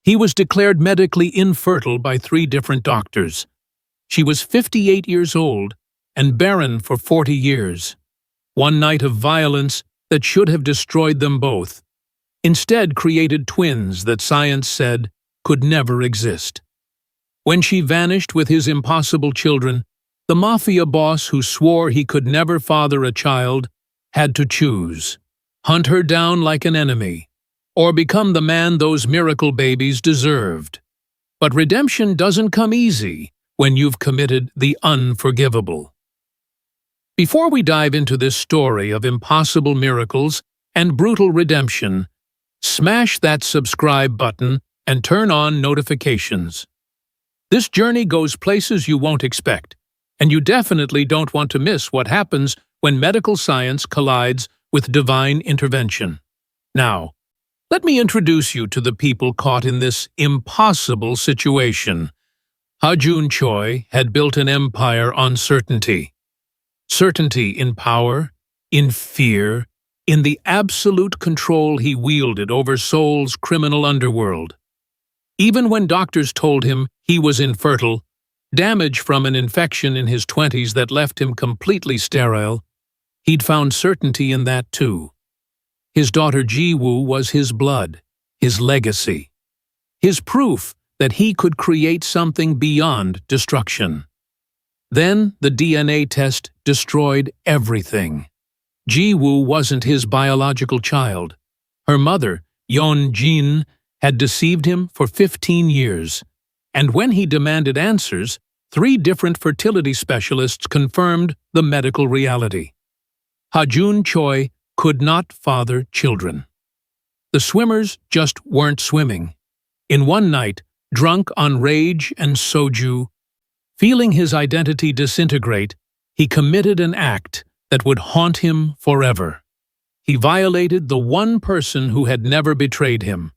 He was declared medically infertile by 3 different doctors. She was 58 years old and barren for 40 years. One night of violence that should have destroyed them both instead created twins that science said could never exist. When she vanished with his impossible children, the mafia boss who swore he could never father a child had to choose: hunt her down like an enemy, or become the man those miracle babies deserved. But redemption doesn't come easy when you've committed the unforgivable. Before we dive into this story of impossible miracles and brutal redemption, smash that subscribe button and turn on notifications. This journey goes places you won't expect, and you definitely don't want to miss what happens when medical science collides with divine intervention. Now, let me introduce you to the people caught in this impossible situation. Ha-Joon Choi had built an empire on certainty. Certainty in power, in fear, in the absolute control he wielded over Seoul's criminal underworld. Even when doctors told him he was infertile, damage from an infection in his 20s that left him completely sterile, he'd found certainty in that too. His daughter Ji-woo was his blood, his legacy, his proof that he could create something beyond destruction. Then the DNA test destroyed everything. Ji-woo wasn't his biological child. Her mother, Yeon-jin, had deceived him for 15 years, and when he demanded answers, 3 different fertility specialists confirmed the medical reality. Ha-Joon Choi could not father children. The swimmers just weren't swimming. In one night, drunk on rage and soju, feeling his identity disintegrate, he committed an act that would haunt him forever. He violated the one person who had never betrayed him,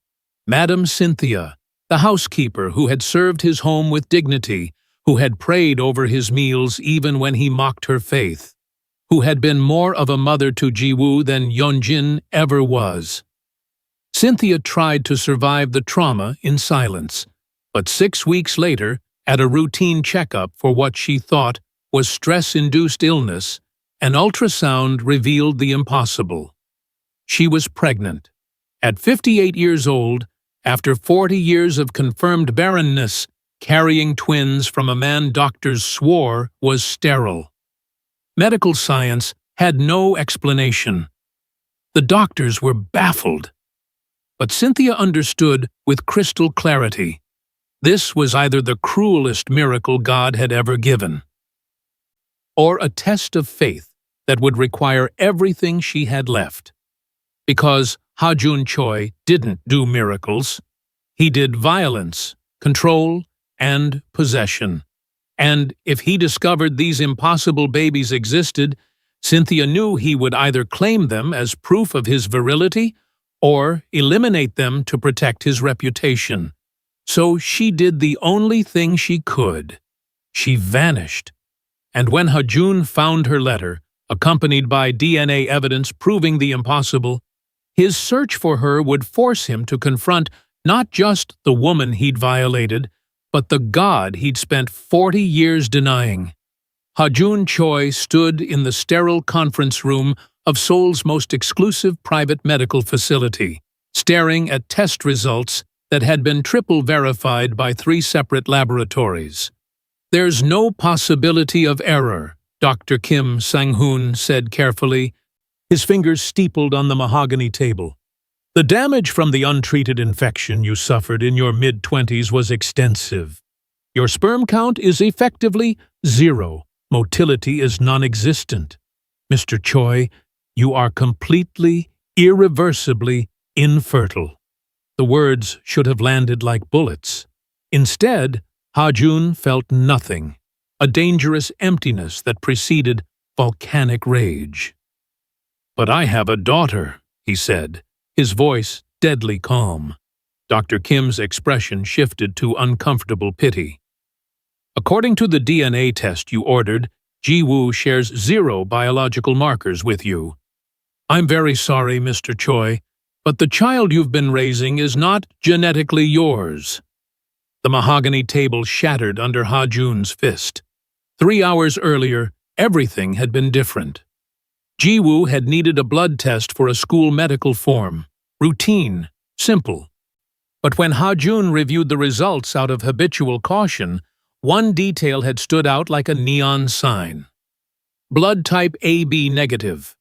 Madam Cynthia, the housekeeper who had served his home with dignity, who had prayed over his meals even when he mocked her faith, who had been more of a mother to Ji-woo than Yeon-jin ever was. Cynthia tried to survive the trauma in silence, but 6 weeks later, at a routine checkup for what she thought was stress-induced illness, an ultrasound revealed the impossible. She was pregnant. At 58 years old, after 40 years of confirmed barrenness, carrying twins from a man doctors swore was sterile. Medical science had no explanation. The doctors were baffled. But Cynthia understood with crystal clarity. This was either the cruelest miracle God had ever given, or a test of faith that would require everything she had left. Because Ha-Joon Choi didn't do miracles. He did violence, control, and possession. And if he discovered these impossible babies existed, Cynthia knew he would either claim them as proof of his virility or eliminate them to protect his reputation. So she did the only thing she could. She vanished. And when Ha-Joon found her letter, accompanied by DNA evidence proving the impossible, his search for her would force him to confront not just the woman he'd violated, but the God he'd spent 40 years denying. Ha-Joon Choi stood in the sterile conference room of Seoul's most exclusive private medical facility, staring at test results that had been triple verified by 3 separate laboratories. "There's no possibility of error," Dr. Kim Sang-hoon said carefully, his fingers steepled on the mahogany table. "The damage from the untreated infection you suffered in your mid-20s was extensive. Your sperm count is effectively 0. Motility is non-existent. Mr. Choi, you are completely, irreversibly infertile." The words should have landed like bullets. Instead, Ha-Joon felt nothing, a dangerous emptiness that preceded volcanic rage. "But I have a daughter," he said, his voice deadly calm. Dr. Kim's expression shifted to uncomfortable pity. "According to the DNA test you ordered, Ji-woo shares 0 biological markers with you. I'm very sorry, Mr. Choi, But the child you've been raising is not genetically yours. The mahogany table shattered under Ha-jun's fist. 3 hours earlier, everything had been different. Ji-woo had needed a blood test for a school medical form. Routine, simple. But when Ha-jun reviewed the results out of habitual caution, one detail had stood out like a neon sign. Blood type AB negative.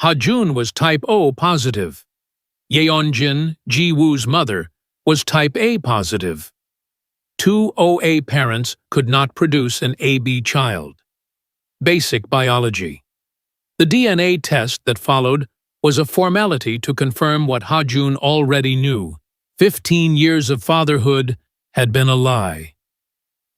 Ha-jun was type O positive. Yeonjin, Ji-woo's mother, was type A positive. 2 OA parents could not produce an AB child. Basic biology. The DNA test that followed was a formality to confirm what Ha-jun already knew. 15 years of fatherhood had been a lie.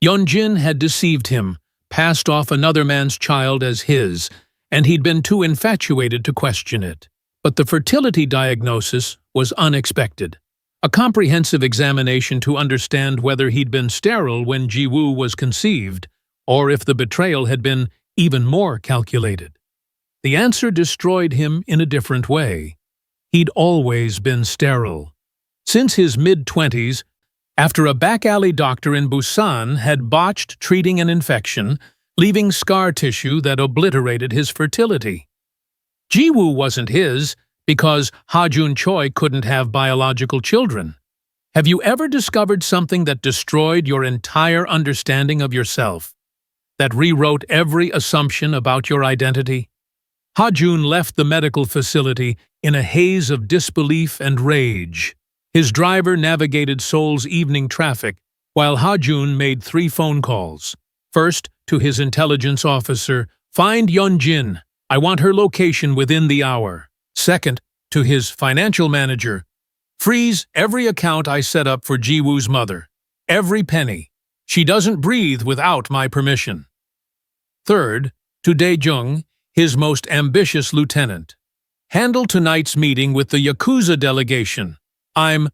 Yeonjin had deceived him, passed off another man's child as his, and he'd been too infatuated to question it. But the fertility diagnosis was unexpected. A comprehensive examination to understand whether he'd been sterile when Ji-woo was conceived, or if the betrayal had been even more calculated. The answer destroyed him in a different way. He'd always been sterile. Since his mid-20s, after a back-alley doctor in Busan had botched treating an infection, leaving scar tissue that obliterated his fertility. Ji-woo wasn't his, because Ha-jun Choi couldn't have biological children. Have you ever discovered something that destroyed your entire understanding of yourself? That rewrote every assumption about your identity? Ha-jun left the medical facility in a haze of disbelief and rage. His driver navigated Seoul's evening traffic, while Ha-jun made 3 phone calls. First, to his intelligence officer, "Find Yeonjin. I want her location within the hour." Second, to his financial manager, "Freeze every account I set up for Ji-woo's mother. Every penny. She doesn't breathe without my permission." Third, to Dae-jung, his most ambitious lieutenant, "Handle tonight's meeting with the Yakuza delegation. I'm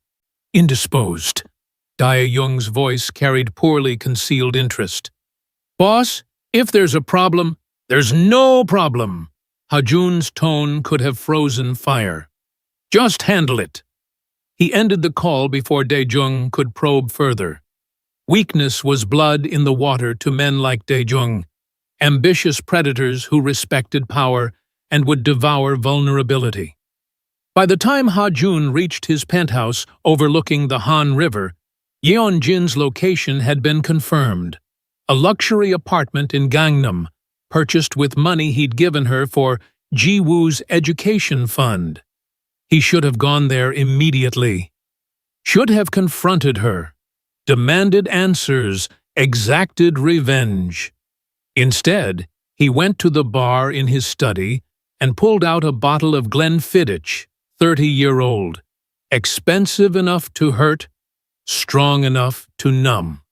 indisposed." Dae-jung's voice carried poorly concealed interest. "Boss, if there's a problem, there's no problem." Ha-jun's tone could have frozen fire. "Just handle it." He ended the call before Dae-jung could probe further. Weakness was blood in the water to men like Dae-jung, ambitious predators who respected power and would devour vulnerability. By the time Ha-jun reached his penthouse overlooking the Han River, Yeonjin's location had been confirmed. A luxury apartment in Gangnam, purchased with money he'd given her for Ji-woo's education fund. He should have gone there immediately. Should have confronted her, demanded answers, exacted revenge. Instead, he went to the bar in his study and pulled out a bottle of Glenfiddich, 30-year-old, expensive enough to hurt, strong enough to numb.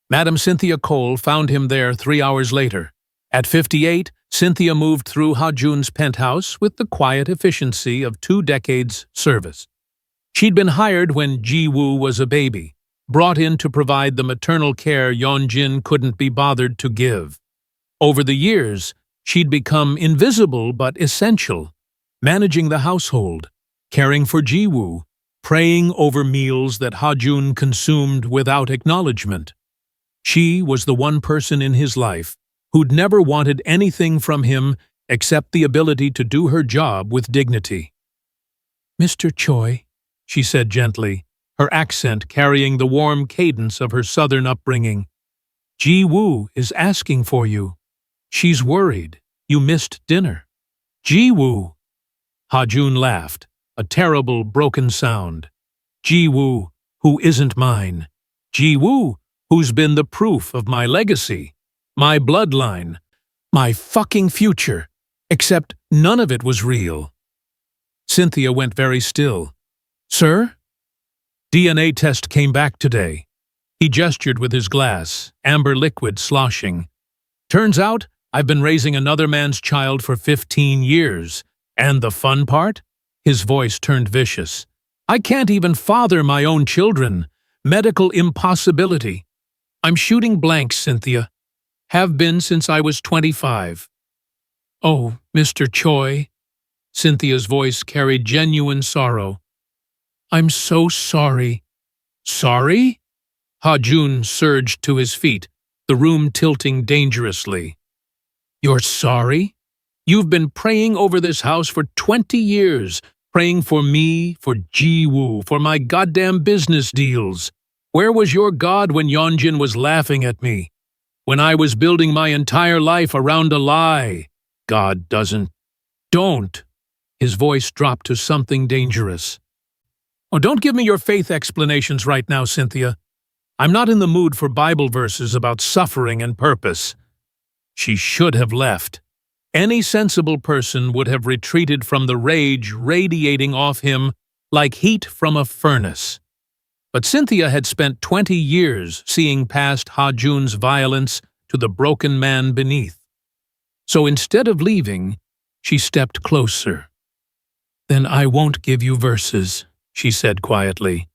Madam Cynthia Cole found him there 3 hours later. At 58, Cynthia moved through Ha-jun's penthouse with the quiet efficiency of 2 decades' service. She'd been hired when Ji-woo was a baby, brought in to provide the maternal care Yeonjin couldn't be bothered to give. Over the years, she'd become invisible but essential, managing the household, caring for Ji-woo, praying over meals that Ha-jun consumed without acknowledgement. She was the one person in his life who'd never wanted anything from him except the ability to do her job with dignity. "Mr. Choi," she said gently, her accent carrying the warm cadence of her southern upbringing. "Ji-woo is asking for you. She's worried. You missed dinner." "Ji-woo!" Ha-jun laughed, a terrible, broken sound. "Ji-woo, who isn't mine. Ji-woo, who's been the proof of my legacy. My bloodline, my fucking future, except none of it was real." Cynthia went very still. "Sir?" "DNA test came back today." He gestured with his glass, amber liquid sloshing. "Turns out I've been raising another man's child for 15 years. And the fun part?" His voice turned vicious. "I can't even father my own children. Medical impossibility. I'm shooting blanks, Cynthia. Have been since I was 25. "Oh, Mr. Choi." Cynthia's voice carried genuine sorrow. "I'm so sorry." "Sorry?" Ha-Jun surged to his feet, the room tilting dangerously. "You're sorry? You've been praying over this house for 20 years, praying for me, for Ji-woo, for my goddamn business deals. Where was your God when Yeonjin was laughing at me? When I was building my entire life around a lie? God doesn't. Don't." His voice dropped to something dangerous. "Oh, don't give me your faith explanations right now, Cynthia. I'm not in the mood for Bible verses about suffering and purpose." She should have left. Any sensible person would have retreated from the rage radiating off him like heat from a furnace. But Cynthia had spent 20 years seeing past Ha-Jun's violence to the broken man beneath. So instead of leaving, she stepped closer. "Then I won't give you verses," she said quietly.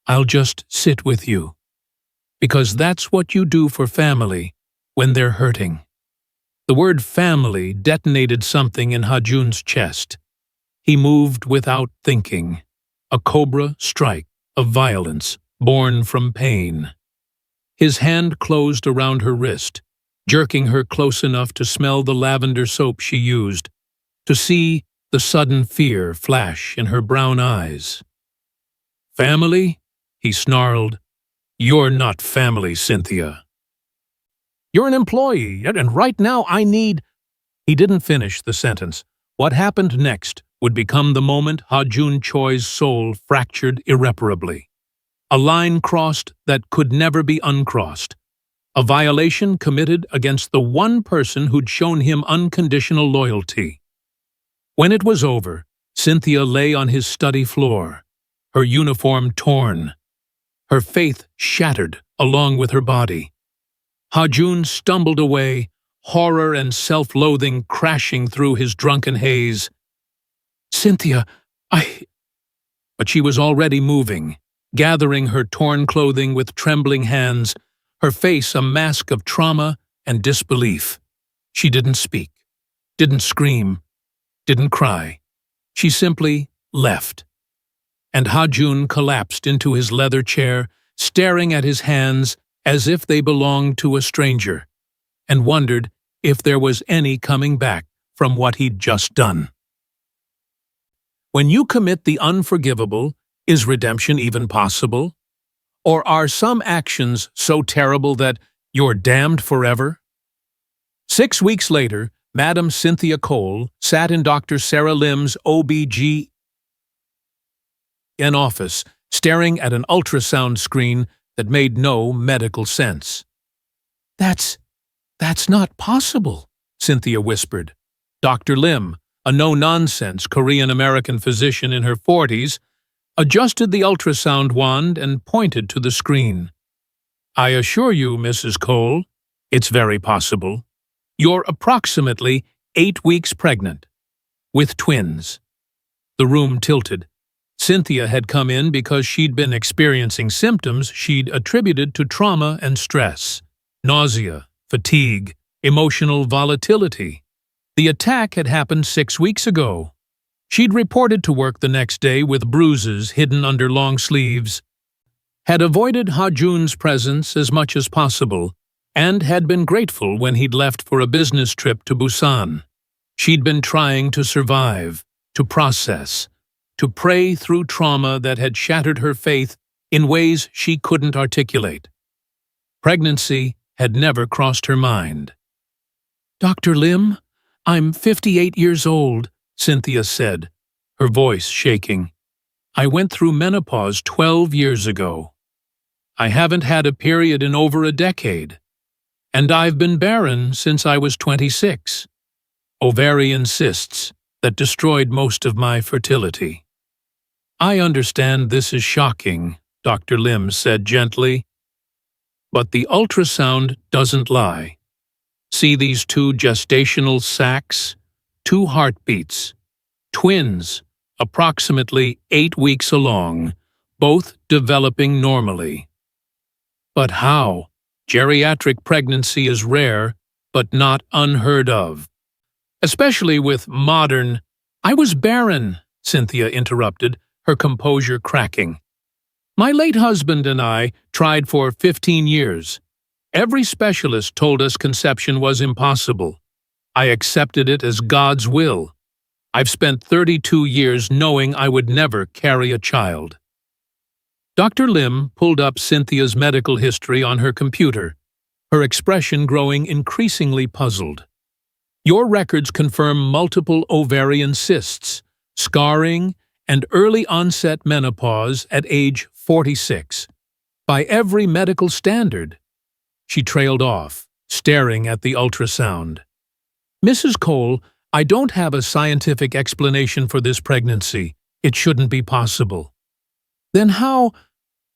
"I'll just sit with you. Because that's what you do for family when they're hurting." The word family detonated something in Ha-Jun's chest. He moved without thinking, a cobra strike of violence born from pain. His hand closed around her wrist, jerking her close enough to smell the lavender soap she used, to see the sudden fear flash in her brown eyes. "Family?" he snarled. "You're not family, Cynthia. You're an employee, and right now I need—" He didn't finish the sentence. What happened next would become the moment Ha-Jun Choi's soul fractured irreparably. A line crossed that could never be uncrossed. A violation committed against the one person who'd shown him unconditional loyalty. When it was over, Cynthia lay on his study floor, her uniform torn, her faith shattered along with her body. Ha-Jun stumbled away, horror and self-loathing crashing through his drunken haze. "Cynthia, But she was already moving, gathering her torn clothing with trembling hands, her face a mask of trauma and disbelief. She didn't speak, didn't scream, didn't cry. She simply left. And Ha-Jun collapsed into his leather chair, staring at his hands as if they belonged to a stranger, and wondered if there was any coming back from what he'd just done. When you commit the unforgivable, is redemption even possible? Or are some actions so terrible that you're damned forever? 6 weeks later, Madam Cynthia Cole sat in Dr. Sarah Lim's OB-GYN office, staring at an ultrasound screen that made no medical sense. That's not possible," Cynthia whispered. Dr. Lim, a no-nonsense Korean-American physician in her 40s, adjusted the ultrasound wand and pointed to the screen. "I assure you, Mrs. Cole, it's very possible. You're approximately 8 weeks pregnant, with twins." The room tilted. Cynthia had come in because she'd been experiencing symptoms she'd attributed to trauma and stress, nausea, fatigue, emotional volatility. The attack had happened 6 weeks ago. She'd reported to work the next day with bruises hidden under long sleeves, had avoided Ha-Jun's presence as much as possible, and had been grateful when he'd left for a business trip to Busan. She'd been trying to survive, to process, to pray through trauma that had shattered her faith in ways she couldn't articulate. Pregnancy had never crossed her mind. "Dr. Lim, I'm 58 years old," Cynthia said, her voice shaking. "I went through menopause 12 years ago. I haven't had a period in over a decade. And I've been barren since I was 26. Ovarian cysts that destroyed most of my fertility." "I understand this is shocking," Dr. Lim said gently. "But the ultrasound doesn't lie. See these 2 gestational sacs? 2 heartbeats. Twins, approximately 8 weeks along, both developing normally." "But how? Geriatric pregnancy is rare, but not unheard of. Especially with modern..." "I was barren," Cynthia interrupted, her composure cracking. "My late husband and I tried for 15 years. Every specialist told us conception was impossible. I accepted it as God's will. I've spent 32 years knowing I would never carry a child." Dr. Lim pulled up Cynthia's medical history on her computer, her expression growing increasingly puzzled. "Your records confirm multiple ovarian cysts, scarring, and early-onset menopause at age 46. By every medical standard." She trailed off, staring at the ultrasound. "Mrs. Cole, I don't have a scientific explanation for this pregnancy. It shouldn't be possible." "Then how—"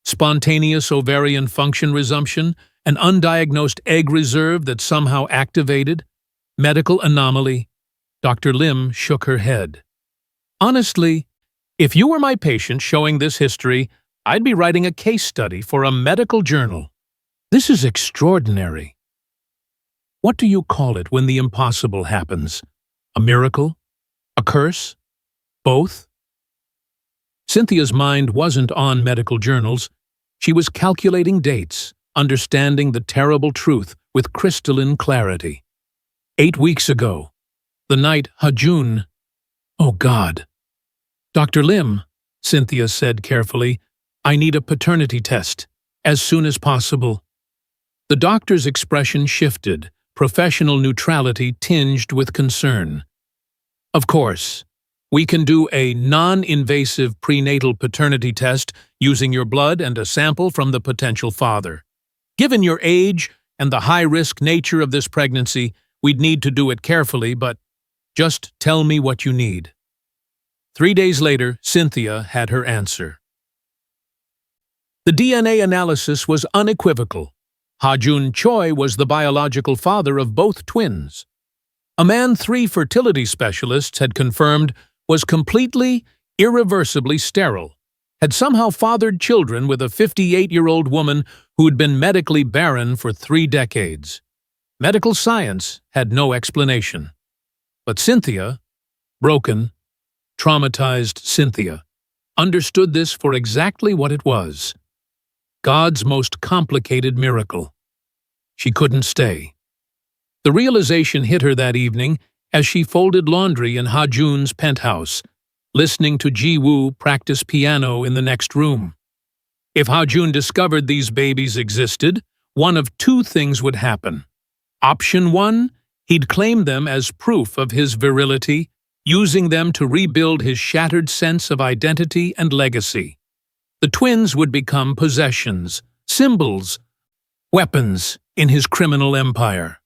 "Spontaneous ovarian function resumption, an undiagnosed egg reserve that somehow activated. Medical anomaly." Dr. Lim shook her head. "Honestly, if you were my patient showing this history, I'd be writing a case study for a medical journal. This is extraordinary." "What do you call it when the impossible happens? A miracle? A curse? Both?" Cynthia's mind wasn't on medical journals. She was calculating dates, understanding the terrible truth with crystalline clarity. 8 weeks ago. The night Hajun. Oh God. "Dr. Lim," Cynthia said carefully, "I need a paternity test, as soon as possible." The doctor's expression shifted, professional neutrality tinged with concern. "Of course, we can do a non-invasive prenatal paternity test using your blood and a sample from the potential father. Given your age and the high-risk nature of this pregnancy, we'd need to do it carefully, but just tell me what you need." 3 days later, Cynthia had her answer. The DNA analysis was unequivocal. Ha-Jun Choi was the biological father of both twins. A man 3 fertility specialists had confirmed was completely, irreversibly sterile, had somehow fathered children with a 58-year-old woman who had been medically barren for 3 decades. Medical science had no explanation. But Cynthia, broken, traumatized Cynthia, understood this for exactly what it was. God's most complicated miracle. She couldn't stay. The realization hit her that evening as she folded laundry in Ha-Jun's penthouse, listening to Ji-woo practice piano in the next room. If Ha-Jun discovered these babies existed, one of 2 things would happen. Option 1, he'd claim them as proof of his virility, using them to rebuild his shattered sense of identity and legacy. The twins would become possessions, symbols, weapons in his criminal empire.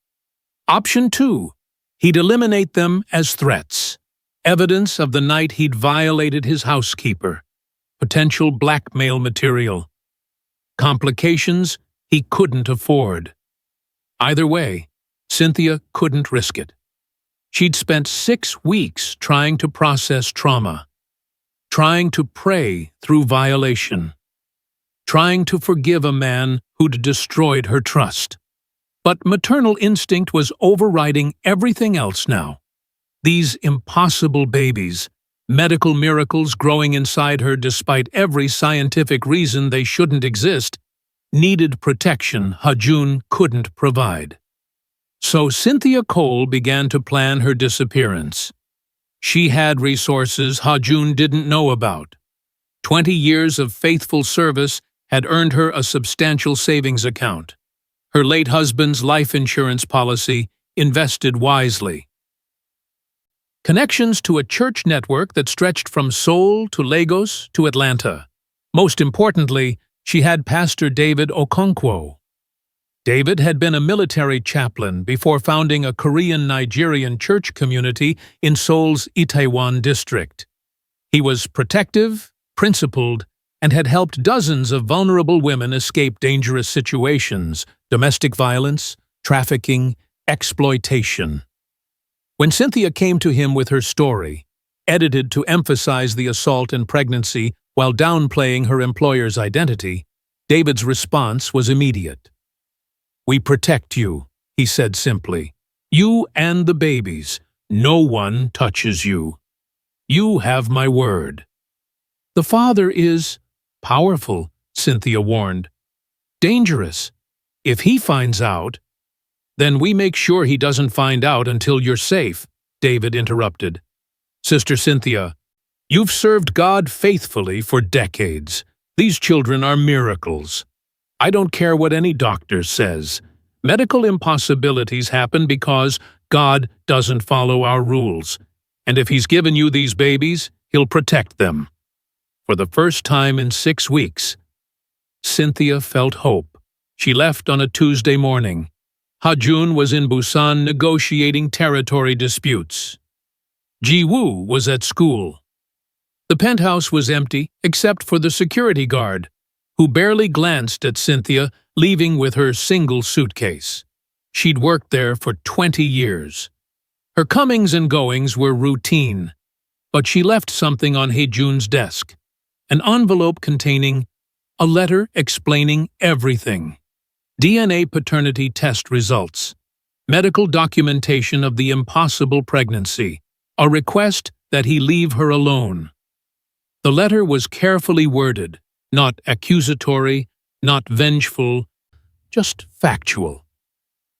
Option 2, he'd eliminate them as threats, evidence of the night he'd violated his housekeeper, potential blackmail material. Complications he couldn't afford. Either way, Cynthia couldn't risk it. She'd spent 6 weeks trying to process trauma, trying to pray through violation, trying to forgive a man who'd destroyed her trust. But maternal instinct was overriding everything else now. These impossible babies, medical miracles growing inside her despite every scientific reason they shouldn't exist, needed protection Ha-Jun couldn't provide. So Cynthia Cole began to plan her disappearance. She had resources Ha-Jun didn't know about. 20 years of faithful service had earned her a substantial savings account. Her late husband's life insurance policy invested wisely. Connections to a church network that stretched from Seoul to Lagos to Atlanta. Most importantly, she had Pastor David Okonkwo. David had been a military chaplain before founding a Korean-Nigerian church community in Seoul's Itaewon district. He was protective, principled, and had helped dozens of vulnerable women escape dangerous situations, domestic violence, trafficking, exploitation. When Cynthia came to him with her story, edited to emphasize the assault and pregnancy while downplaying her employer's identity, David's response was immediate. "We protect you," he said simply. "You and the babies. No one touches you." You have my word." "The father is powerful," Cynthia warned. "Dangerous. If he finds out—" "Then we make sure he doesn't find out until you're safe," David interrupted. "Sister Cynthia, you've served God faithfully for decades. These children are miracles. I don't care what any doctor says. Medical impossibilities happen because God doesn't follow our rules. And if He's given you these babies, He'll protect them." For the first time in 6 weeks, Cynthia felt hope. She left on a Tuesday morning. Ha-jun was in Busan negotiating territory disputes. Ji-woo was at school. The penthouse was empty except for the security guard, who barely glanced at Cynthia, leaving with her single suitcase. She'd worked there for 20 years. Her comings and goings were routine, but she left something on Ha-jun's desk, an envelope containing a letter explaining everything. DNA paternity test results, medical documentation of the impossible pregnancy, a request that he leave her alone. The letter was carefully worded, not accusatory, not vengeful, just factual.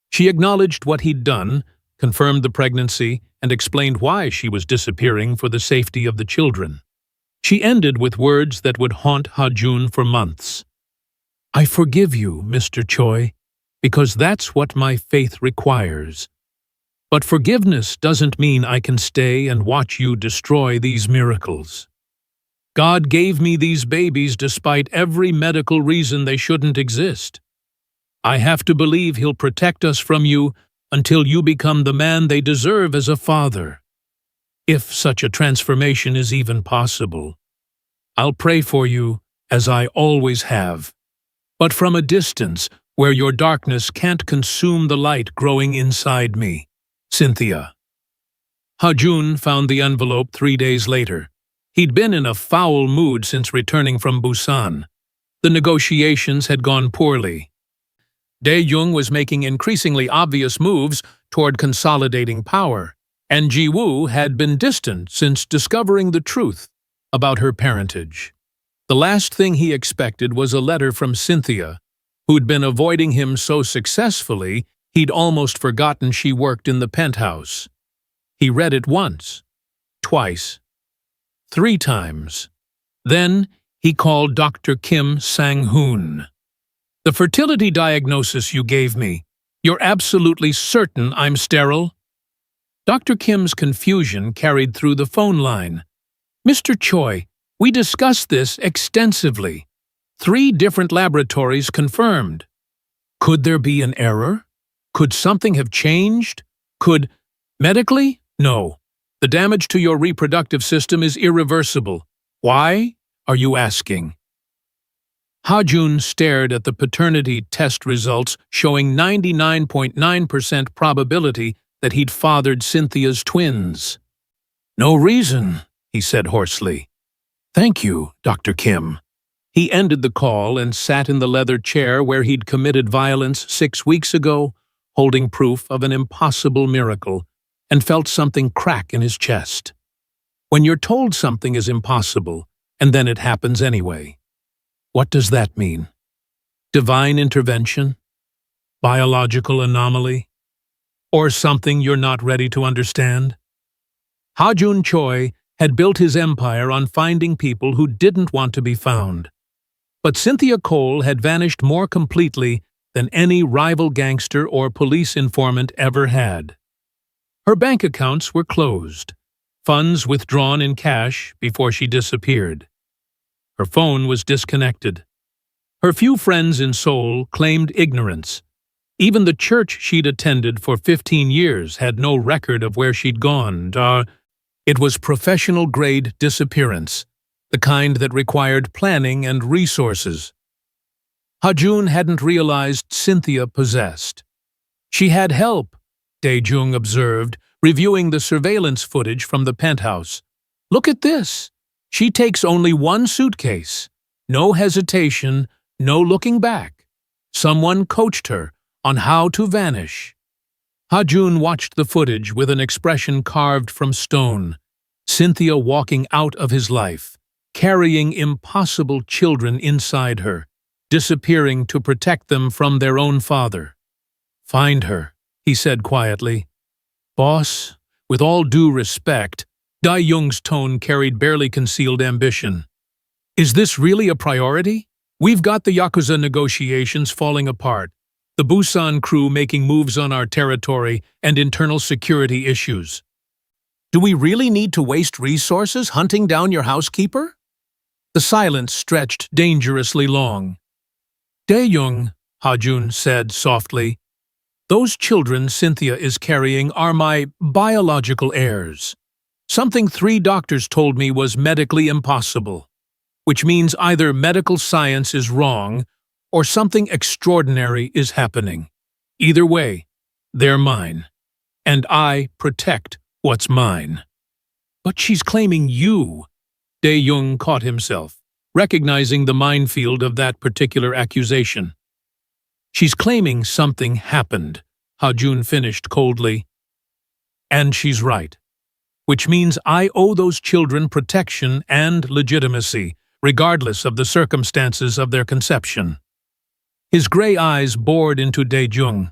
She acknowledged what he'd done, confirmed the pregnancy, and explained why she was disappearing for the safety of the children. She ended with words that would haunt Ha-jun for months. "I forgive you, Mr. Choi, because that's what my faith requires. But forgiveness doesn't mean I can stay and watch you destroy these miracles. God gave me these babies despite every medical reason they shouldn't exist. I have to believe He'll protect us from you until you become the man they deserve as a father. If such a transformation is even possible. I'll pray for you, as I always have, but from a distance where your darkness can't consume the light growing inside me. Cynthia." Ha-jun found the envelope 3 days later. He'd been in a foul mood since returning from Busan. The negotiations had gone poorly. Dae-jung was making increasingly obvious moves toward consolidating power, and Ji-woo had been distant since discovering the truth about her parentage. The last thing he expected was a letter from Cynthia, who'd been avoiding him so successfully he'd almost forgotten she worked in the penthouse. He read it once, twice, 3 times. Then he called Dr. Kim Sang-hoon. "The fertility diagnosis you gave me, you're absolutely certain I'm sterile?" Dr. Kim's confusion carried through the phone line. "Mr. Choi, we discussed this extensively. 3 different laboratories confirmed. Could there be an error? Could something have changed? Could... Medically? No. The damage to your reproductive system is irreversible. Why, are you asking?" Ha-jun stared at the paternity test results showing 99.9% probability that he'd fathered Cynthia's twins. "No reason," he said hoarsely. "Thank you, Dr. Kim." He ended the call and sat in the leather chair where he'd committed violence 6 weeks ago, holding proof of an impossible miracle, and felt something crack in his chest. When you're told something is impossible, and then it happens anyway, what does that mean? Divine intervention? Biological anomaly? Or something you're not ready to understand? Ha-jun Choi had built his empire on finding people who didn't want to be found. But Cynthia Cole had vanished more completely than any rival gangster or police informant ever had. Her bank accounts were closed, funds withdrawn in cash before she disappeared. Her phone was disconnected. Her few friends in Seoul claimed ignorance. Even the church she'd attended for 15 years had no record of where she'd gone. It was professional-grade disappearance, the kind that required planning and resources. Ha-jun hadn't realized Cynthia possessed. "She had help," Dae-jung observed, reviewing the surveillance footage from the penthouse. "Look at this. She takes only 1 suitcase. No hesitation, no looking back. Someone coached her on how to vanish." Ha-jun watched the footage with an expression carved from stone. Cynthia walking out of his life, carrying impossible children inside her, disappearing to protect them from their own father. "Find her," he said quietly. "Boss, with all due respect," Dae-Jung's tone carried barely concealed ambition. "Is this really a priority? We've got the Yakuza negotiations falling apart, the Busan crew making moves on our territory, and internal security issues. Do we really need to waste resources hunting down your housekeeper?" The silence stretched dangerously long. "Dae-Jung," Ha-Jun said softly, "those children Cynthia is carrying are my biological heirs. Something 3 doctors told me was medically impossible, which means either medical science is wrong or something extraordinary is happening. Either way, they're mine, and I protect what's mine." "But she's claiming you." Dae-Jung caught himself, recognizing the minefield of that particular accusation. "She's claiming something happened," Ha-Jun finished coldly. "And she's right. Which means I owe those children protection and legitimacy, regardless of the circumstances of their conception." His gray eyes bored into Dae-Jung.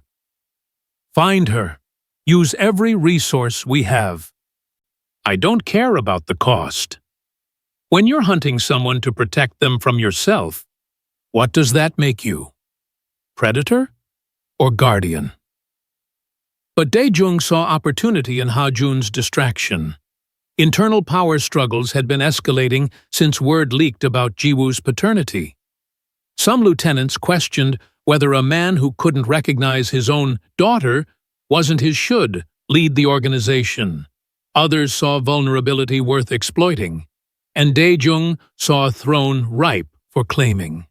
"Find her. Use every resource we have. I don't care about the cost. When you're hunting someone to protect them from yourself, what does that make you? Predator or guardian?" But Dae-Jung saw opportunity in Ha-Jun's distraction. Internal power struggles had been escalating since word leaked about Ji-Woo's paternity. Some lieutenants questioned whether a man who couldn't recognize his own daughter wasn't his should lead the organization. Others saw vulnerability worth exploiting, and Dae-Jung saw a throne ripe for claiming.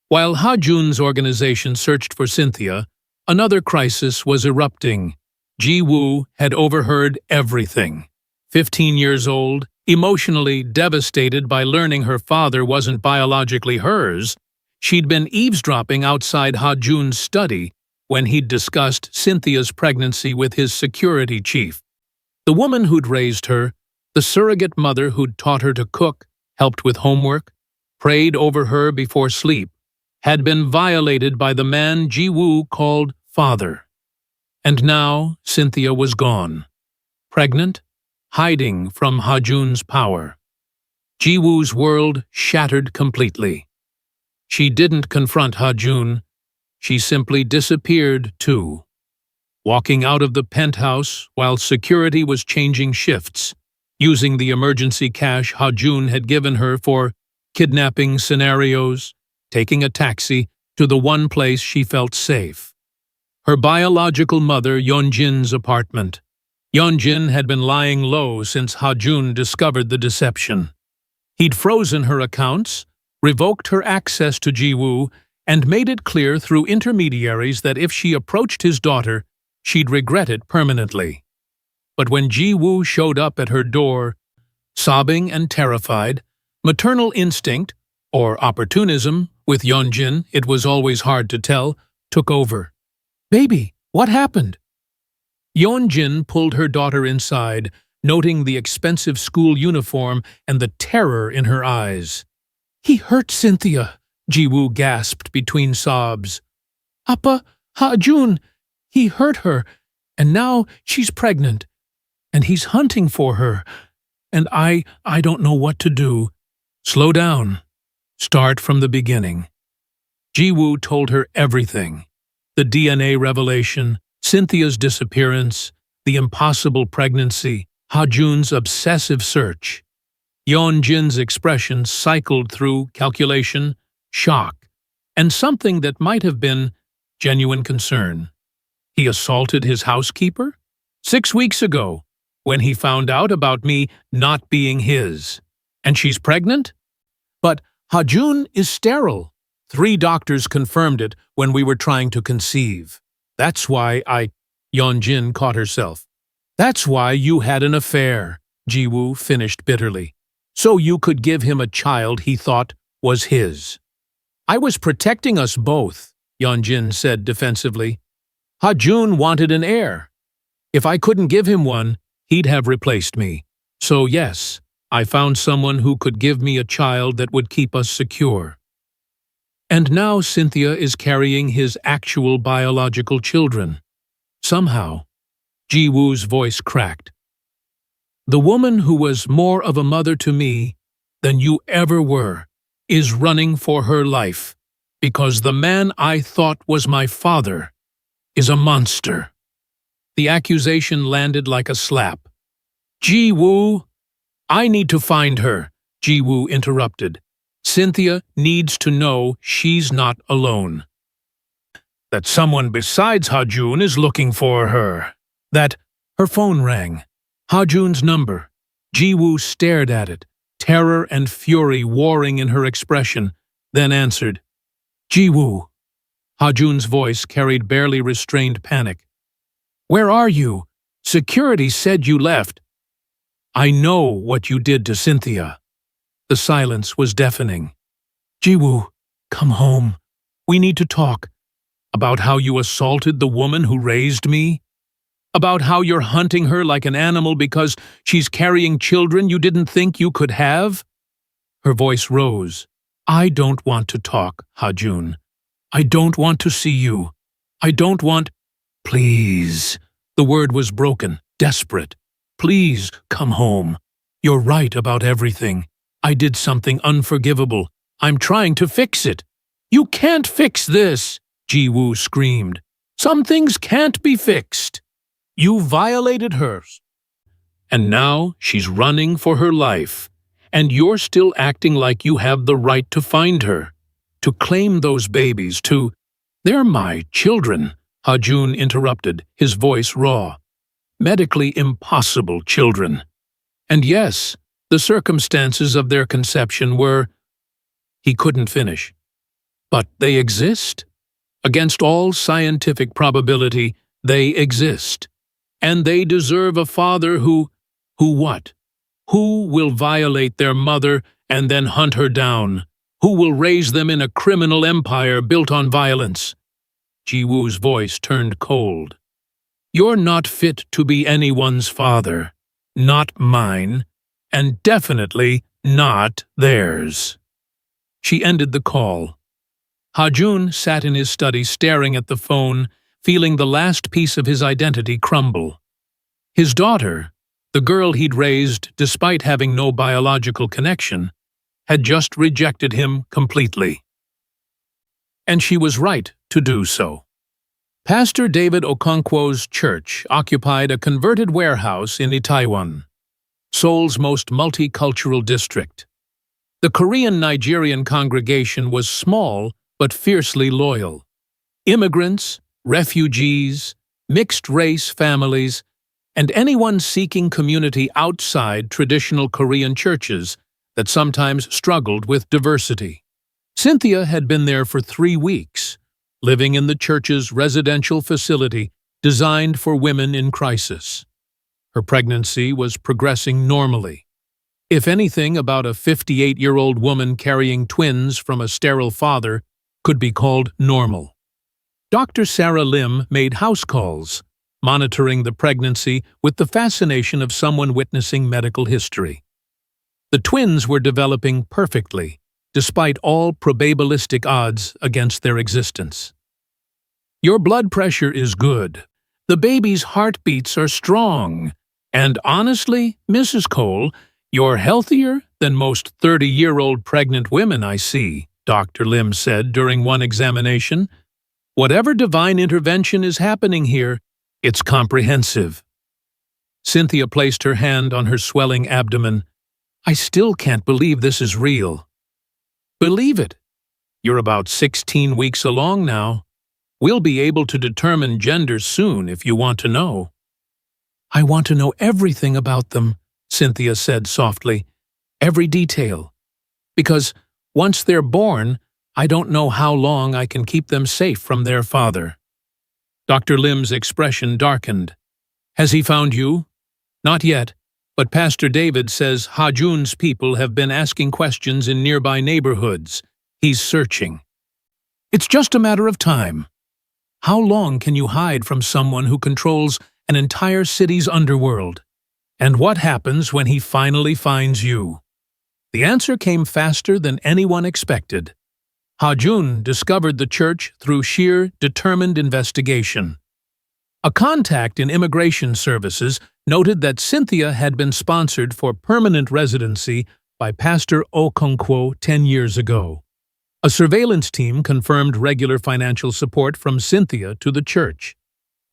While Ha-Jun's organization searched for Cynthia, another crisis was erupting. Ji-Woo had overheard everything. 15 years old, emotionally devastated by learning her father wasn't biologically hers, she'd been eavesdropping outside Ha-Jun's study when he'd discussed Cynthia's pregnancy with his security chief. The woman who'd raised her, the surrogate mother who'd taught her to cook, helped with homework, prayed over her before sleep, had been violated by the man Ji-Woo called father. And now Cynthia was gone, pregnant, hiding from Ha-Jun's power. Ji-Woo's world shattered completely. She didn't confront Ha-Jun, she simply disappeared too. Walking out of the penthouse while security was changing shifts, using the emergency cash Ha-Jun had given her for kidnapping scenarios, taking a taxi to the one place she felt safe. Her biological mother Yeonjin's apartment. Yeonjin had been lying low since Ha-Jun discovered the deception. He'd frozen her accounts, revoked her access to Ji-Woo, and made it clear through intermediaries that if she approached his daughter, she'd regret it permanently. But when Ji-Woo showed up at her door, sobbing and terrified, maternal instinct, or opportunism, with Yeonjin, it was always hard to tell, took over. "Baby, what happened?" Yeonjin pulled her daughter inside, noting the expensive school uniform and the terror in her eyes. "He hurt Cynthia," Ji-Woo gasped between sobs. "Appa, Ha-Jun, he hurt her, and now she's pregnant, and he's hunting for her, and I don't know what to do." "Slow down. Start from the beginning." Ji-Woo told her everything. The DNA revelation, Cynthia's disappearance, the impossible pregnancy, Ha-Jun's obsessive search. Yeonjin's expression cycled through calculation, shock, and something that might have been genuine concern. He assaulted his housekeeper? 6 weeks ago, when he found out about me not being his. And she's pregnant? But Ha-Jun is sterile. 3 doctors confirmed it when we were trying to conceive. That's why Yeonjin caught herself. "That's why you had an affair," Ji-Woo finished bitterly. "So you could give him a child he thought was his." "I was protecting us both," Yeonjin said defensively. "Ha-Jun wanted an heir. If I couldn't give him one, he'd have replaced me. So yes, I found someone who could give me a child that would keep us secure. And now Cynthia is carrying his actual biological children. Somehow, Ji-woo's voice cracked. The woman who was more of a mother to me than you ever were is running for her life because the man I thought was my father is a monster. The accusation landed like a slap. Ji-woo, I need to find her, Ji-woo interrupted. Cynthia needs to know she's not alone. That someone besides Ha-jun is looking for her. That her phone rang. Ha-jun's number. Ji-woo stared at it, terror and fury warring in her expression, then answered. Ji-woo. Ha-jun's voice carried barely restrained panic. Where are you? Security said you left. I know what you did to Cynthia. The silence was deafening. Ji-woo, come home. We need to talk. About how you assaulted the woman who raised me? About how you're hunting her like an animal because she's carrying children you didn't think you could have? Her voice rose. I don't want to talk, Ha-jun. I don't want to see you. I don't want… Please. The word was broken, desperate. Please, come home. You're right about everything. I did something unforgivable. I'm trying to fix it. You can't fix this, Ji-woo screamed. Some things can't be fixed. You violated hers. And now she's running for her life. And you're still acting like you have the right to find her. To claim those babies, to… They're my children, Ha-jun interrupted, his voice raw. Medically impossible children. And yes, the circumstances of their conception were… He couldn't finish. But they exist. Against all scientific probability, they exist. And they deserve a father who what? Who will violate their mother and then hunt her down? Who will raise them in a criminal empire built on violence? Ji-woo's voice turned cold. You're not fit to be anyone's father. Not mine. And definitely not theirs. She ended the call. Ha-jun sat in his study staring at the phone, feeling the last piece of his identity crumble. His daughter, the girl he'd raised despite having no biological connection, had just rejected him completely. And she was right to do so. Pastor David Okonkwo's church occupied a converted warehouse in Itaewon, Seoul's most multicultural district. The Korean-Nigerian congregation was small but fiercely loyal. Immigrants, refugees, mixed-race families, and anyone seeking community outside traditional Korean churches that sometimes struggled with diversity. Cynthia had been there for 3 weeks, living in the church's residential facility designed for women in crisis. Her pregnancy was progressing normally. If anything, about a 58-year-old woman carrying twins from a sterile father could be called normal. Dr. Sarah Lim made house calls, monitoring the pregnancy with the fascination of someone witnessing medical history. The twins were developing perfectly, despite all probabilistic odds against their existence. Your blood pressure is good. The baby's heartbeats are strong. And honestly, Mrs. Cole, you're healthier than most 30-year-old pregnant women I see, Dr. Lim said during one examination. Whatever divine intervention is happening here, it's comprehensive. Cynthia placed her hand on her swelling abdomen. I still can't believe this is real. Believe it. You're about 16 weeks along now. We'll be able to determine gender soon if you want to know. I want to know everything about them, Cynthia said softly. Every detail. Because once they're born, I don't know how long I can keep them safe from their father. Dr. Lim's expression darkened. Has he found you? Not yet, but Pastor David says Ha-jun's people have been asking questions in nearby neighborhoods. He's searching. It's just a matter of time. How long can you hide from someone who controls an entire city's underworld? And what happens when he finally finds you? The answer came faster than anyone expected. Ha-jun discovered the church through sheer, determined investigation. A contact in immigration services noted that Cynthia had been sponsored for permanent residency by Pastor Okonkwo 10 years ago. A surveillance team confirmed regular financial support from Cynthia to the church.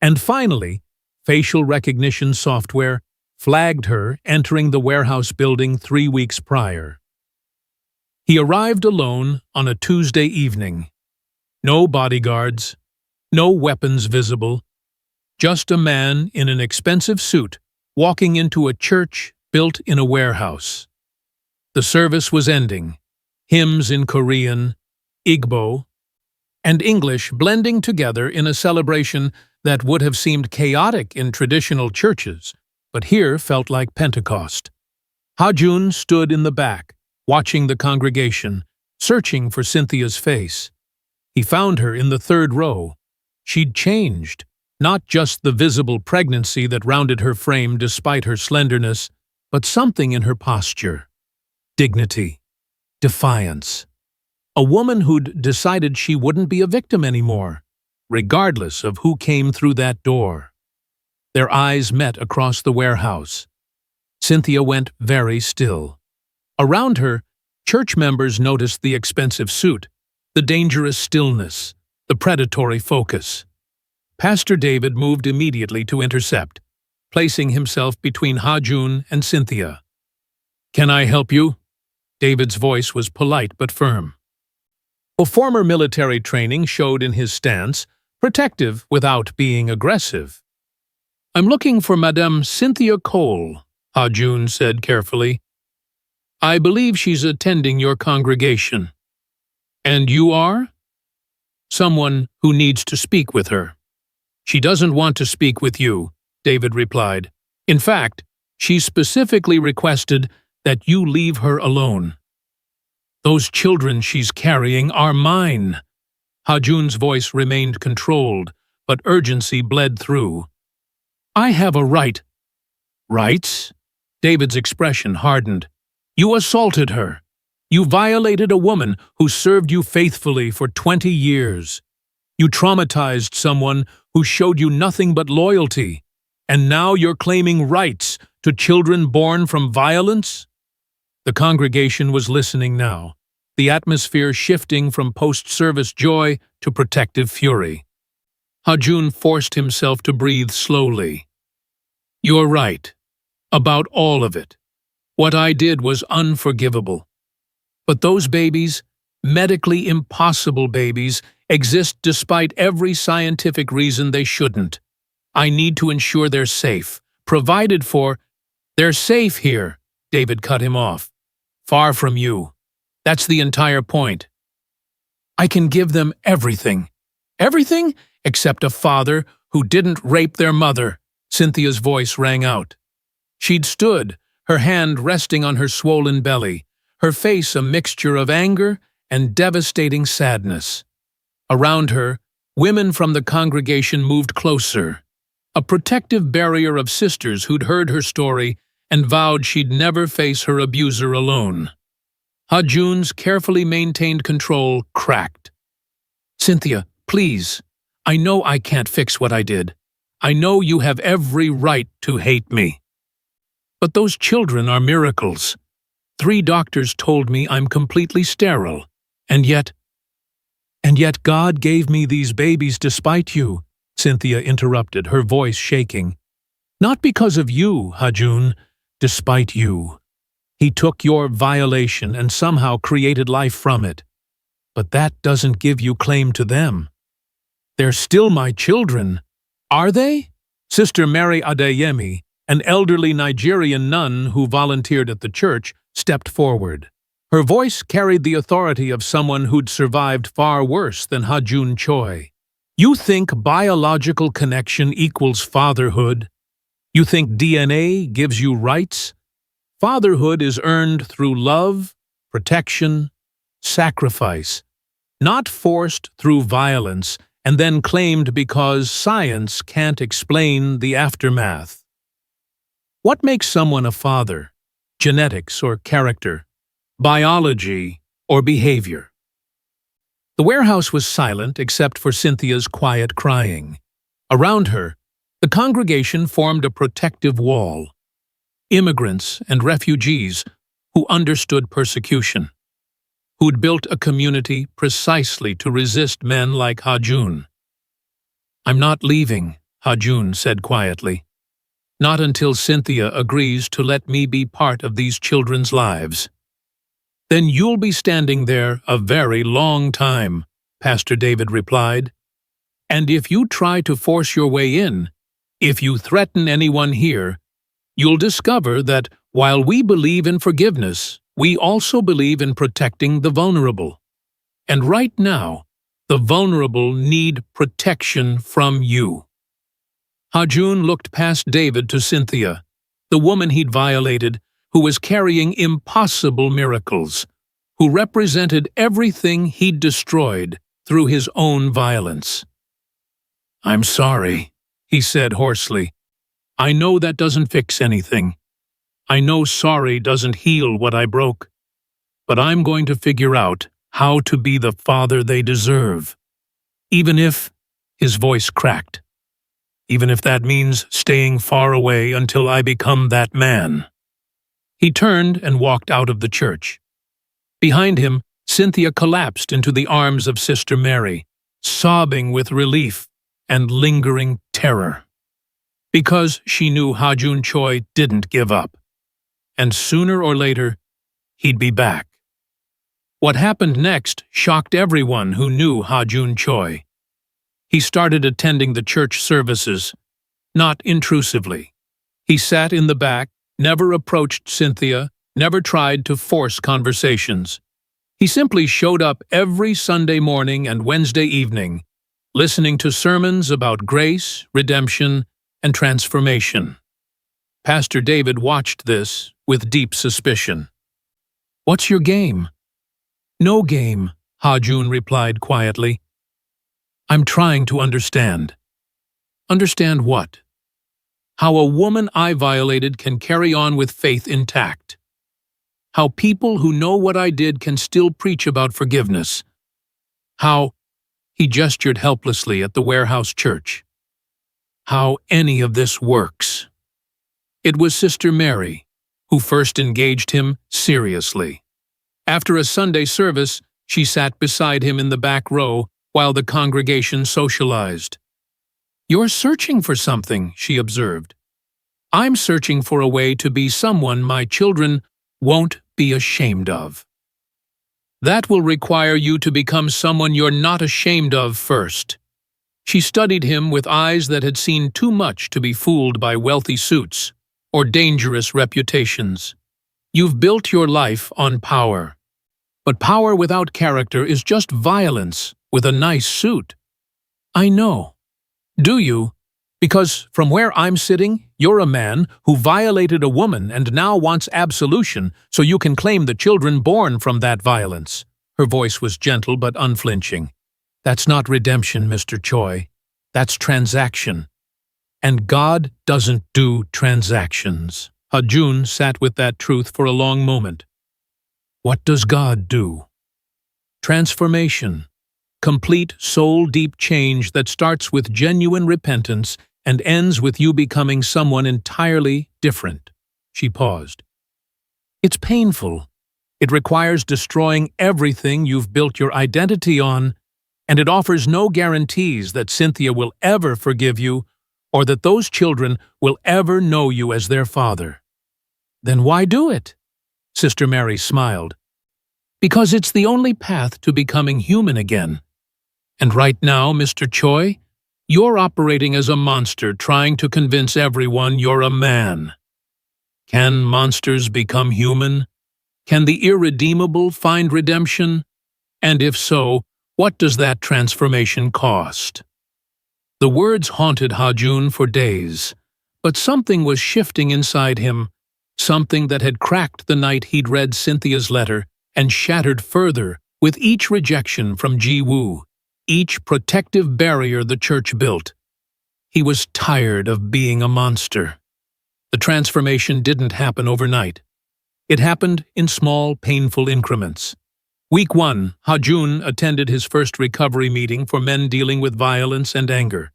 And finally, facial recognition software flagged her entering the warehouse building 3 weeks prior. He arrived alone on a Tuesday evening. No bodyguards, no weapons visible, just a man in an expensive suit walking into a church built in a warehouse. The service was ending, hymns in Korean, Igbo, and English blending together in a celebration that would have seemed chaotic in traditional churches, but here felt like Pentecost. Ha-jun stood in the back, watching the congregation, searching for Cynthia's face. He found her in the third row. She'd changed, not just the visible pregnancy that rounded her frame despite her slenderness, but something in her posture. Dignity. Defiance. A woman who'd decided she wouldn't be a victim anymore, regardless of who came through that door. Their eyes met across the warehouse. Cynthia went very still. Around her, church members noticed the expensive suit, the dangerous stillness, the predatory focus. Pastor David moved immediately to intercept, placing himself between Ha-jun and Cynthia. "Can I help you?" David's voice was polite but firm. A former military training showed in his stance, protective without being aggressive. "I'm looking for Madame Cynthia Cole," Ha-jun said carefully. "I believe she's attending your congregation." "And you are?" "Someone who needs to speak with her." "She doesn't want to speak with you," David replied. "In fact, she specifically requested that you leave her alone." "Those children she's carrying are mine." Ha-jun's voice remained controlled, but urgency bled through. "I have a right." "Rights?" David's expression hardened. "You assaulted her. You violated a woman who served you faithfully for 20 years. You traumatized someone who showed you nothing but loyalty. And now you're claiming rights to children born from violence?" The congregation was listening now, the atmosphere shifting from post-service joy to protective fury. Ha-jun forced himself to breathe slowly. "You're right. About all of it. What I did was unforgivable. But those babies, medically impossible babies, exist despite every scientific reason they shouldn't. I need to ensure they're safe, provided for." "They're safe here," David cut him off. "Far from you. That's the entire point. I can give them everything. Everything except a father who didn't rape their mother," Cynthia's voice rang out. She'd stood, her hand resting on her swollen belly, her face a mixture of anger and devastating sadness. Around her, women from the congregation moved closer, a protective barrier of sisters who'd heard her story and vowed she'd never face her abuser alone. Ha-jun's carefully maintained control cracked. "Cynthia, please. I know I can't fix what I did. I know you have every right to hate me. But those children are miracles. 3 doctors told me I'm completely sterile, and yet God gave me these babies despite you," Cynthia interrupted, her voice shaking. "Not because of you, Ha-jun, despite you. He took your violation and somehow created life from it. But that doesn't give you claim to them. They're still my children." "Are they?" Sister Mary Adeyemi, an elderly Nigerian nun who volunteered at the church, stepped forward. Her voice carried the authority of someone who'd survived far worse than Ha-jun Choi. "You think biological connection equals fatherhood? You think DNA gives you rights? Fatherhood is earned through love, protection, sacrifice, not forced through violence and then claimed because science can't explain the aftermath." What makes someone a father? Genetics or character? Biology or behavior? The warehouse was silent except for Cynthia's quiet crying. Around her, the congregation formed a protective wall. Immigrants and refugees who understood persecution, who'd built a community precisely to resist men like Hajun. "I'm not leaving," Hajun said quietly. "Not until Cynthia agrees to let me be part of these children's lives." "Then you'll be standing there a very long time," Pastor David replied. "And if you try to force your way in, if you threaten anyone here, you'll discover that while we believe in forgiveness, we also believe in protecting the vulnerable. And right now, the vulnerable need protection from you." Hajun looked past David to Cynthia, the woman he'd violated, who was carrying impossible miracles, who represented everything he'd destroyed through his own violence. "I'm sorry," he said hoarsely. "I know that doesn't fix anything. I know sorry doesn't heal what I broke. But I'm going to figure out how to be the father they deserve. Even if," his voice cracked, "even if that means staying far away until I become that man." He turned and walked out of the church. Behind him, Cynthia collapsed into the arms of Sister Mary, sobbing with relief and lingering terror. Because she knew Hajun Choi didn't give up. And sooner or later, he'd be back. What happened next shocked everyone who knew Hajun Choi. He started attending the church services, not intrusively. He sat in the back, never approached Cynthia, never tried to force conversations. He simply showed up every Sunday morning and Wednesday evening, listening to sermons about grace, redemption, and transformation. Pastor David watched this with deep suspicion. "What's your game?" "No game," Hajun replied quietly. "I'm trying to understand." "Understand what?" "How a woman I violated can carry on with faith intact. How people who know what I did can still preach about forgiveness. How," he gestured helplessly at the warehouse church, "how any of this works." It was Sister Mary who first engaged him seriously. After a Sunday service, she sat beside him in the back row while the congregation socialized. "You're searching for something," she observed. "I'm searching for a way to be someone my children won't be ashamed of. That will require you to become someone you're not ashamed of first." She studied him with eyes that had seen too much to be fooled by wealthy suits or dangerous reputations. "You've built your life on power. But power without character is just violence with a nice suit." "I know." "Do you? Because from where I'm sitting, you're a man who violated a woman and now wants absolution so you can claim the children born from that violence." Her voice was gentle but unflinching. "That's not redemption, Mr. Choi. That's transaction. And God doesn't do transactions." Hajun sat with that truth for a long moment. "What does God do?" "Transformation. Complete soul-deep change that starts with genuine repentance and ends with you becoming someone entirely different." She paused. "It's painful. It requires destroying everything you've built your identity on, and it offers no guarantees that Cynthia will ever forgive you or that those children will ever know you as their father." "Then why do it?" Sister Mary smiled. "Because it's the only path to becoming human again. And right now, Mr. Choi, you're operating as a monster trying to convince everyone you're a man. Can monsters become human? Can the irredeemable find redemption? And if so, what does that transformation cost?" The words haunted Hajun for days, but something was shifting inside him, something that had cracked the night he'd read Cynthia's letter and shattered further with each rejection from Ji-woo, each protective barrier the church built. He was tired of being a monster. The transformation didn't happen overnight. It happened in small, painful increments. Week 1, Ha-jun attended his first recovery meeting for men dealing with violence and anger.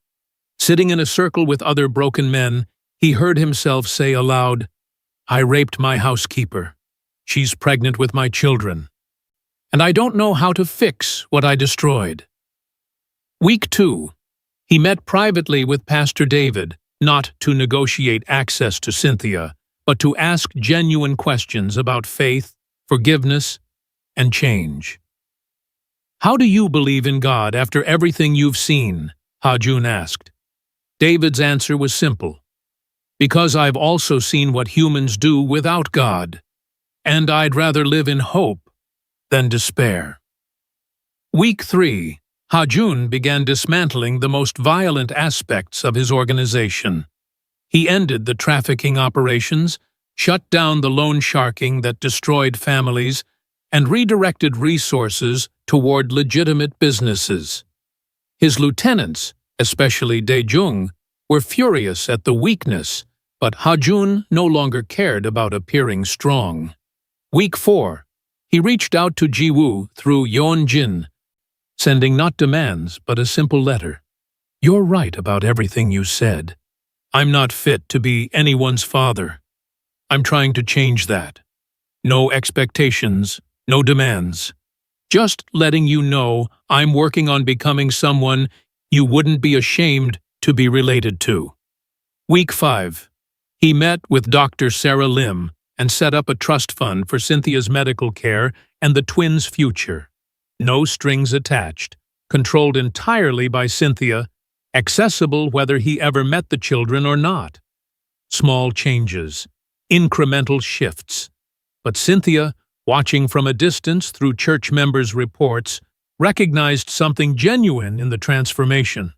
Sitting in a circle with other broken men, he heard himself say aloud, "I raped my housekeeper. She's pregnant with my children. And I don't know how to fix what I destroyed." Week 2, he met privately with Pastor David, not to negotiate access to Cynthia, but to ask genuine questions about faith, forgiveness, and change. "How do you believe in God after everything you've seen?" Ha-jun asked. David's answer was simple. "Because I've also seen what humans do without God, and I'd rather live in hope than despair." Week 3, Ha-jun began dismantling the most violent aspects of his organization. He ended the trafficking operations, shut down the loan sharking that destroyed families, and redirected resources toward legitimate businesses. His lieutenants, especially Dae-jung, were furious at the weakness, but Ha-jun no longer cared about appearing strong. Week 4, he reached out to Ji-woo through Yeon-jin, sending not demands but a simple letter. "You're right about everything you said. I'm not fit to be anyone's father. I'm trying to change that. No expectations, no demands. Just letting you know I'm working on becoming someone you wouldn't be ashamed to be related to." Week 5, he met with Dr. Sarah Lim and set up a trust fund for Cynthia's medical care and the twins' future. No strings attached, controlled entirely by Cynthia, accessible whether he ever met the children or not. Small changes, incremental shifts. But Cynthia, watching from a distance through church members' reports, recognized something genuine in the transformation.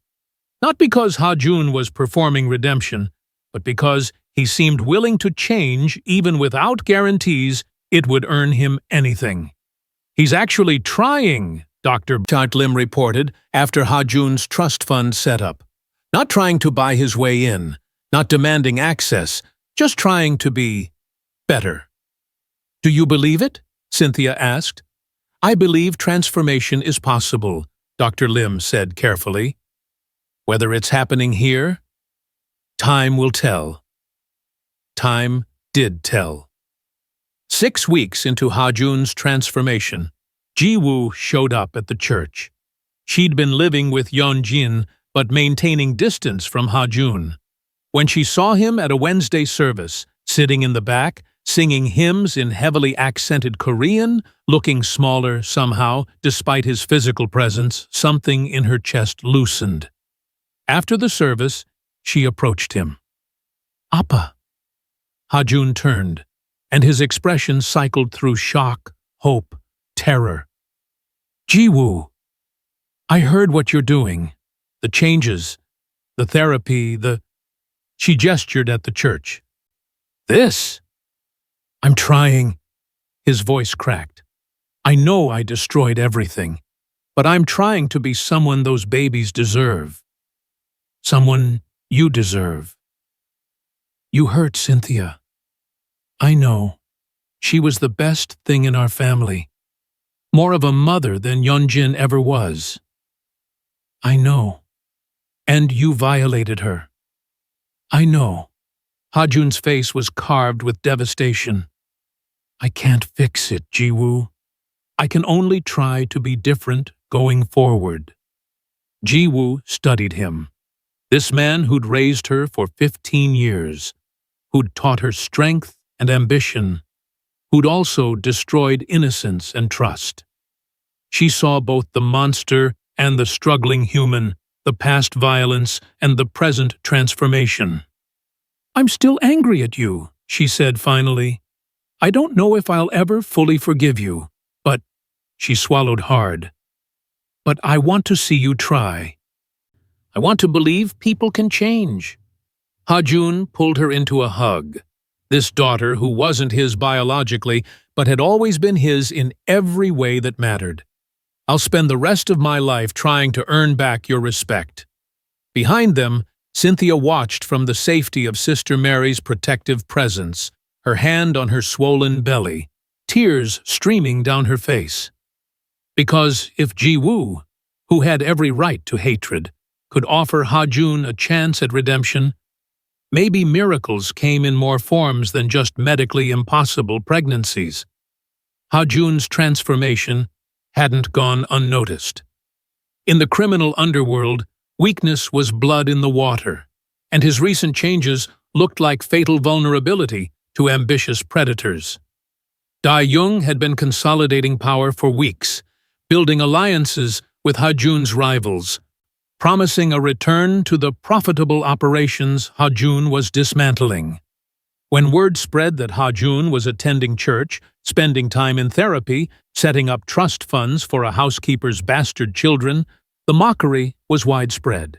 Not because Ha-jun was performing redemption, but because he seemed willing to change even without guarantees it would earn him anything. "He's actually trying," Dr. Lim reported after Ha-jun's trust fund set up. "Not trying to buy his way in, not demanding access, just trying to be better." "Do you believe it?" Cynthia asked. "I believe transformation is possible," Dr. Lim said carefully. "Whether it's happening here, time will tell." Time did tell. 6 weeks into Ha-jun's transformation, Ji-woo showed up at the church. She'd been living with Yeon-jin but maintaining distance from Ha-jun. When she saw him at a Wednesday service, sitting in the back, singing hymns in heavily accented Korean, looking smaller somehow despite his physical presence, something in her chest loosened. After the service, she approached him. "Appa." Ha-jun turned, and his expression cycled through shock, hope, terror. "Ji-woo, I heard what you're doing. The changes, the therapy, She gestured at the church. "This? I'm trying." His voice cracked. "I know I destroyed everything, but I'm trying to be someone those babies deserve. Someone you deserve." "You hurt Cynthia. I know. She was the best thing in our family. More of a mother than Yeon-jin ever was. I know. And you violated her. I know." Ha-jun's face was carved with devastation. "I can't fix it, Ji-woo. I can only try to be different going forward." Ji-woo studied him. This man who'd raised her for 15 years, who'd taught her strength and ambition, who'd also destroyed innocence and trust. She saw both the monster and the struggling human, the past violence and the present transformation. "I'm still angry at you," she said finally. "I don't know if I'll ever fully forgive you, but—" she swallowed hard. "But I want to see you try. I want to believe people can change." Ha-jun pulled her into a hug. This daughter who wasn't his biologically, but had always been his in every way that mattered. "I'll spend the rest of my life trying to earn back your respect." Behind them, Cynthia watched from the safety of Sister Mary's protective presence, her hand on her swollen belly, tears streaming down her face. Because if Ji-woo, who had every right to hatred, could offer Ha-jun a chance at redemption, maybe miracles came in more forms than just medically impossible pregnancies. Ha-jun's transformation hadn't gone unnoticed. In the criminal underworld, weakness was blood in the water, and his recent changes looked like fatal vulnerability to ambitious predators. Dae-jung had been consolidating power for weeks, building alliances with Ha-jun's rivals, promising a return to the profitable operations Ha-jun was dismantling. When word spread that Ha-jun was attending church, spending time in therapy, setting up trust funds for a housekeeper's bastard children, the mockery was widespread.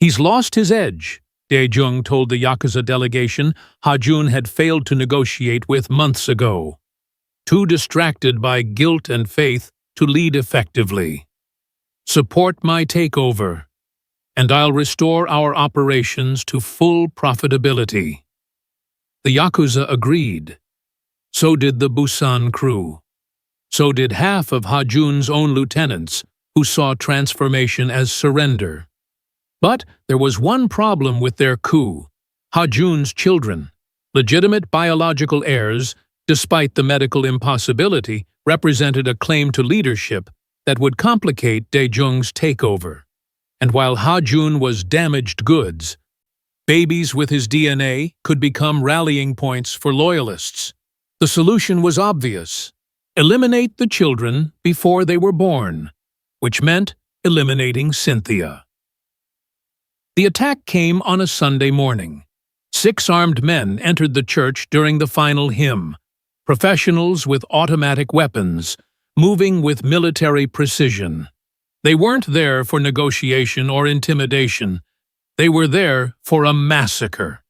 "He's lost his edge," Dae-jung told the Yakuza delegation Ha-jun had failed to negotiate with months ago. Too distracted by guilt and faith to lead effectively. "Support my takeover, and I'll restore our operations to full profitability." The Yakuza agreed. So did the Busan crew. So did half of Ha-jun's own lieutenants, who saw transformation as surrender. But there was one problem with their coup. Ha-jun's children, legitimate biological heirs, despite the medical impossibility, represented a claim to leadership that would complicate Dae-jung's takeover. And while Ha-jun was damaged goods, babies with his DNA could become rallying points for loyalists. The solution was obvious: eliminate the children before they were born, which meant eliminating Cynthia. The attack came on a Sunday morning. 6 armed men entered the church during the final hymn, professionals with automatic weapons, moving with military precision. They weren't there for negotiation or intimidation. They were there for a massacre.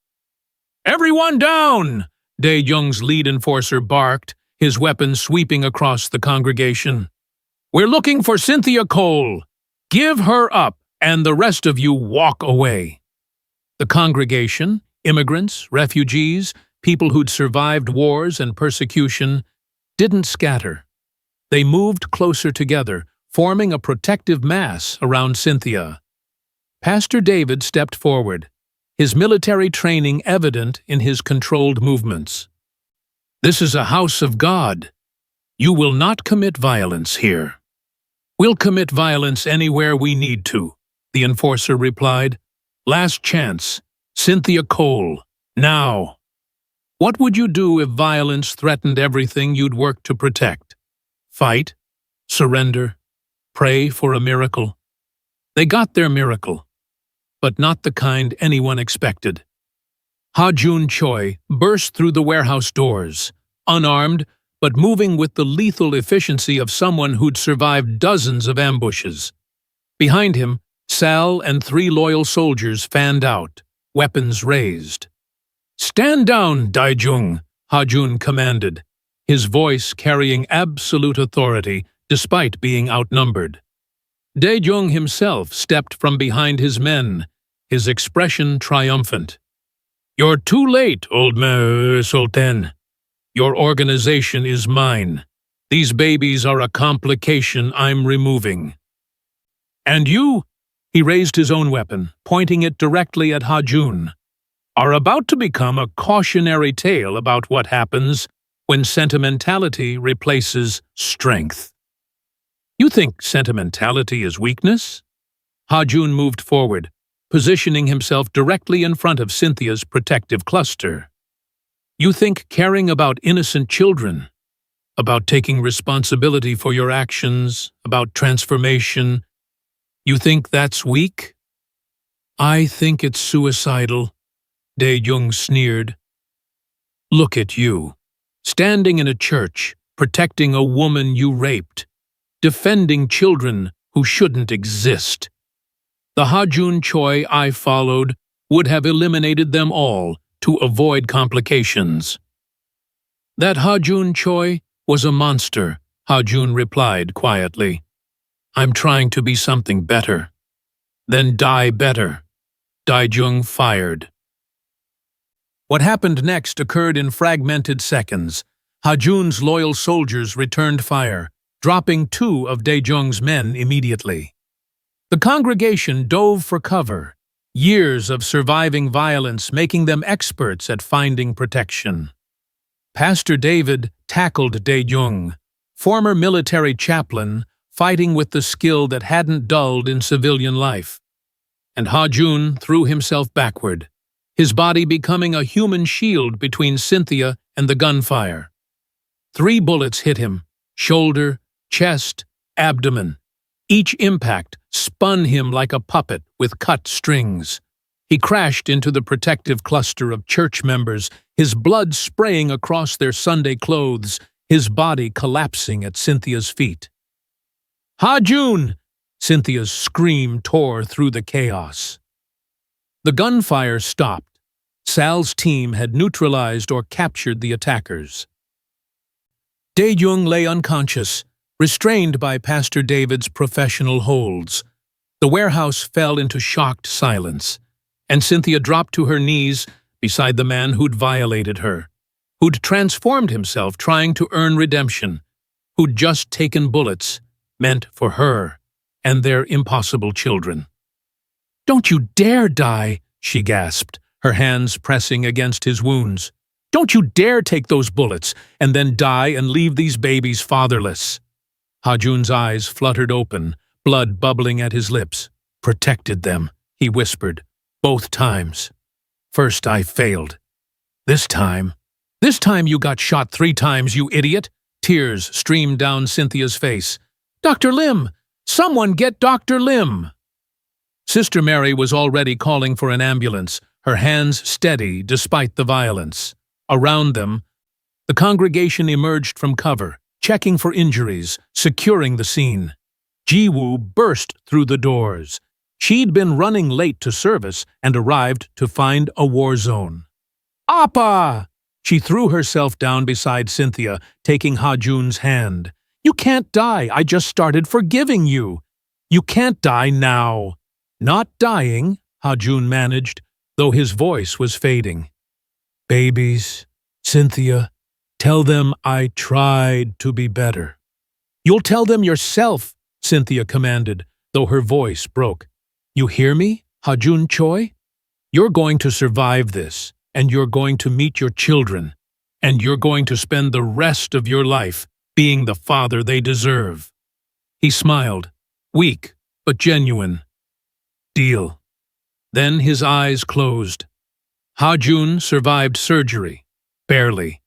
"Everyone down!" Dae-jung's lead enforcer barked, his weapon sweeping across the congregation. "We're looking for Cynthia Cole. Give her up, and the rest of you walk away." The congregation, immigrants, refugees, people who'd survived wars and persecution, didn't scatter. They moved closer together, forming a protective mass around Cynthia. Pastor David stepped forward, his military training evident in his controlled movements. "This is a house of God. You will not commit violence here." "We'll commit violence anywhere we need to," the enforcer replied. "Last chance, Cynthia Cole, now." What would you do if violence threatened everything you'd worked to protect? Fight? Surrender? Pray for a miracle? They got their miracle, but not the kind anyone expected. Ha-jun Choi burst through the warehouse doors, unarmed but moving with the lethal efficiency of someone who'd survived dozens of ambushes. Behind him, Sal and 3 loyal soldiers fanned out, weapons raised. "Stand down, Dae-jung," Ha-jun commanded, his voice carrying absolute authority despite being outnumbered. Dae-jung himself stepped from behind his men, his expression triumphant. "You're too late, old Sultan. Your organization is mine. These babies are a complication I'm removing." "And you," he raised his own weapon, pointing it directly at Ha-jun, "are about to become a cautionary tale about what happens when sentimentality replaces strength." "You think sentimentality is weakness?" Ha-jun moved forward, positioning himself directly in front of Cynthia's protective cluster. "You think caring about innocent children, about taking responsibility for your actions, about transformation, you think that's weak?" "I think it's suicidal," Dae-jung sneered. "Look at you, standing in a church, protecting a woman you raped, defending children who shouldn't exist. The Ha-jun Choi I followed would have eliminated them all to avoid complications." "That Ha-jun Choi was a monster," Ha-jun replied quietly. "I'm trying to be something better." "Then die better. Daejung fired. What happened next occurred in fragmented seconds. Ha-jun's loyal soldiers returned fire, dropping 2 of Daejung's men immediately. The congregation dove for cover, years of surviving violence making them experts at finding protection. Pastor David tackled Daejung, former military chaplain, fighting with the skill that hadn't dulled in civilian life. And Ha-jun threw himself backward, his body becoming a human shield between Cynthia and the gunfire. 3 bullets hit him, shoulder, chest, abdomen. Each impact spun him like a puppet with cut strings. He crashed into the protective cluster of church members, his blood spraying across their Sunday clothes, his body collapsing at Cynthia's feet. "Ha-jun!" Cynthia's scream tore through the chaos. The gunfire stopped. Sal's team had neutralized or captured the attackers. Daejung lay unconscious, restrained by Pastor David's professional holds. The warehouse fell into shocked silence, and Cynthia dropped to her knees beside the man who'd violated her, who'd transformed himself trying to earn redemption, who'd just taken bullets meant for her and their impossible children. "Don't you dare die," she gasped, her hands pressing against his wounds. "Don't you dare take those bullets and then die and leave these babies fatherless." Ha-jun's eyes fluttered open, blood bubbling at his lips. "Protected them," he whispered, "both times. First I failed. This time you got shot 3 times, you idiot." Tears streamed down Cynthia's face. "Dr. Lim! Someone get Dr. Lim!" Sister Mary was already calling for an ambulance, her hands steady despite the violence. Around them, the congregation emerged from cover, checking for injuries, securing the scene. Ji-woo burst through the doors. She'd been running late to service and arrived to find a war zone. "Appa!" She threw herself down beside Cynthia, taking Ha-jun's hand. "You can't die. I just started forgiving you. You can't die now." "Not dying," Ha-jun managed, though his voice was fading. "Babies, Cynthia, tell them I tried to be better." "You'll tell them yourself," Cynthia commanded, though her voice broke. "You hear me, Ha-jun Choi? You're going to survive this, and you're going to meet your children, and you're going to spend the rest of your life being the father they deserve." He smiled, weak but genuine. "Deal." Then his eyes closed. Ha-jun survived surgery, barely.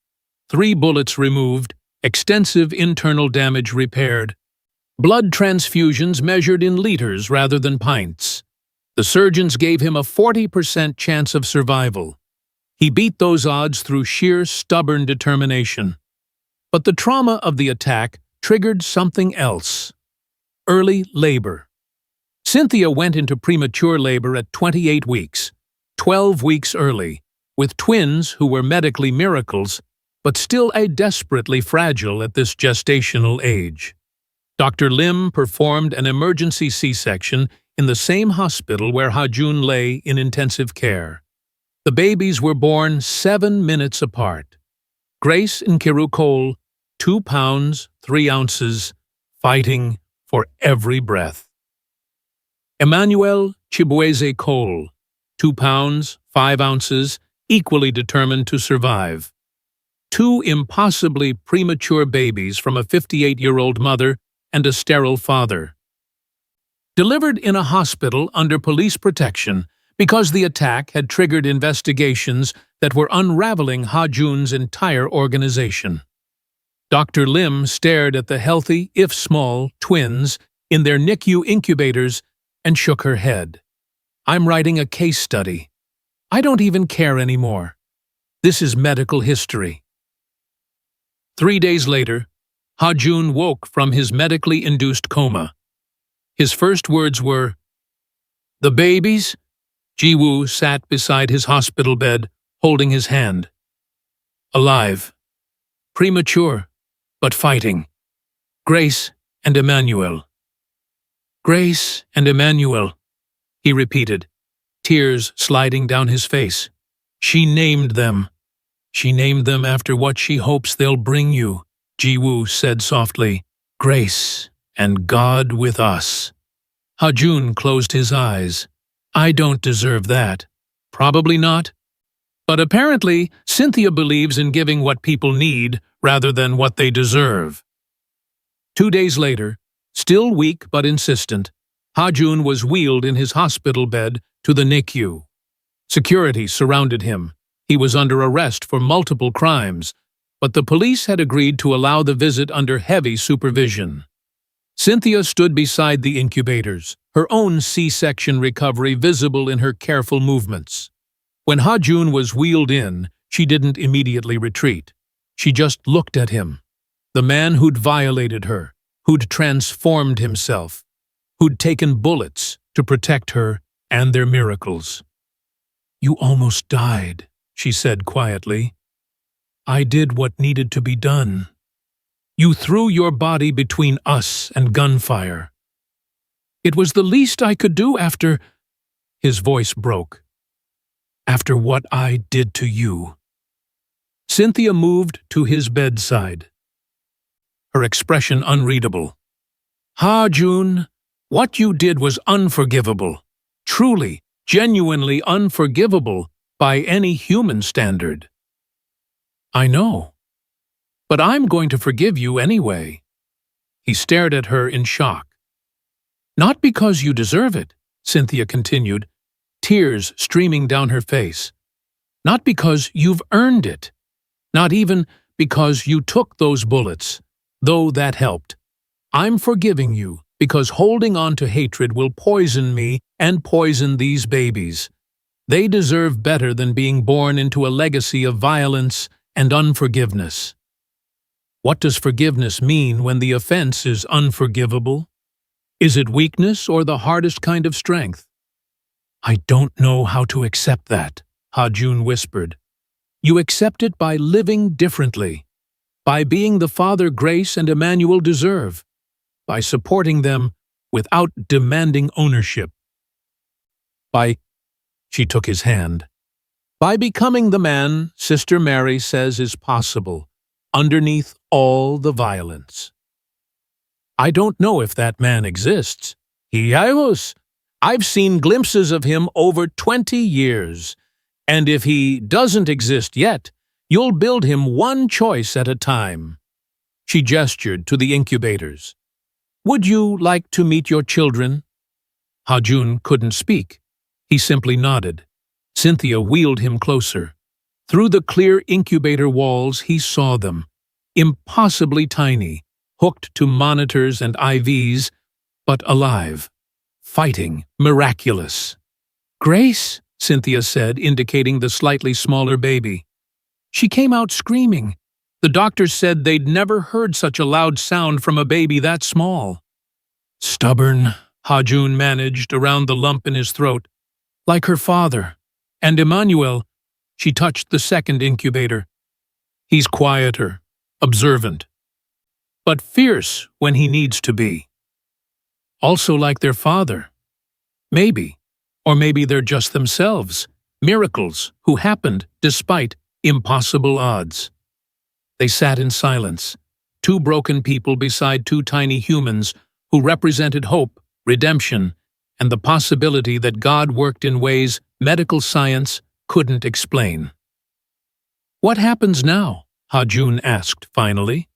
3 bullets removed, extensive internal damage repaired, blood transfusions measured in liters rather than pints. The surgeons gave him a 40% chance of survival. He beat those odds through sheer stubborn determination. But the trauma of the attack triggered something else. Early labor. Cynthia went into premature labor at 28 weeks, 12 weeks early, with twins who were medically miracles, but still desperately fragile at this gestational age. Dr. Lim performed an emergency C-section in the same hospital where Ha-jun lay in intensive care. The babies were born 7 minutes apart. Grace and Kiru Cole, 2 pounds, 3 ounces, fighting for every breath. Emmanuel Chibueze Cole, 2 pounds, 5 ounces, equally determined to survive. 2 impossibly premature babies from a 58-year-old mother and a sterile father. Delivered in a hospital under police protection because the attack had triggered investigations that were unraveling Ha-jun's entire organization. Dr. Lim stared at the healthy, if small, twins in their NICU incubators and shook her head. "I'm writing a case study. I don't even care anymore. This is medical history." 3 days later, Ha-jun woke from his medically induced coma. His first words were, "The babies?" Ji-woo sat beside his hospital bed, holding his hand. "Alive. Premature, but fighting. Grace and Emmanuel." "Grace and Emmanuel," he repeated, tears sliding down his face. She named them. She named them after what she hopes they'll bring you, Jiwoo said softly. Grace and God with us. Ha-jun closed his eyes. I don't deserve that. Probably not. But apparently, Cynthia believes in giving what people need rather than what they deserve. 2 days later, still weak but insistent, Ha-jun was wheeled in his hospital bed to the NICU. Security surrounded him. He was under arrest for multiple crimes, but the police had agreed to allow the visit under heavy supervision. Cynthia stood beside the incubators, her own C-section recovery visible in her careful movements. When Ha-jun was wheeled in, she didn't immediately retreat. She just looked at him. The man who'd violated her, who'd transformed himself, who'd taken bullets to protect her and their miracles. You almost died, she said quietly. I did what needed to be done. You threw your body between us and gunfire. It was the least I could do after... His voice broke. After what I did to you. Cynthia moved to his bedside, her expression unreadable. Ha-jun, what you did was unforgivable. Truly, genuinely unforgivable by any human standard. I know. But I'm going to forgive you anyway. He stared at her in shock. Not because you deserve it, Cynthia continued, tears streaming down her face. Not because you've earned it. Not even because you took those bullets, though that helped. I'm forgiving you because holding on to hatred will poison me and poison these babies. They deserve better than being born into a legacy of violence and unforgiveness. What does forgiveness mean when the offense is unforgivable? Is it weakness or the hardest kind of strength? I don't know how to accept that, Ha-jun whispered. You accept it by living differently, by being the father Grace and Emmanuel deserve, by supporting them without demanding ownership. She took his hand. By becoming the man Sister Mary says is possible, underneath all the violence. I don't know if that man exists. I've seen glimpses of him over 20 years, and if he doesn't exist yet, you'll build him one choice at a time. She gestured to the incubators. Would you like to meet your children? Ha-jun couldn't speak. He simply nodded. Cynthia wheeled him closer. Through the clear incubator walls, he saw them, impossibly tiny, hooked to monitors and IVs, but alive, fighting, miraculous. Grace, Cynthia said, indicating the slightly smaller baby. She came out screaming. The doctors said they'd never heard such a loud sound from a baby that small. Stubborn, Ha-jun managed around the lump in his throat. Like her father. And Emmanuel, she touched the second incubator. He's quieter, observant, but fierce when he needs to be. Also like their father. Maybe, or maybe they're just themselves, miracles who happened despite impossible odds. They sat in silence, two broken people beside two tiny humans who represented hope, redemption, and the possibility that God worked in ways medical science couldn't explain. What happens now? Ha-jun asked finally.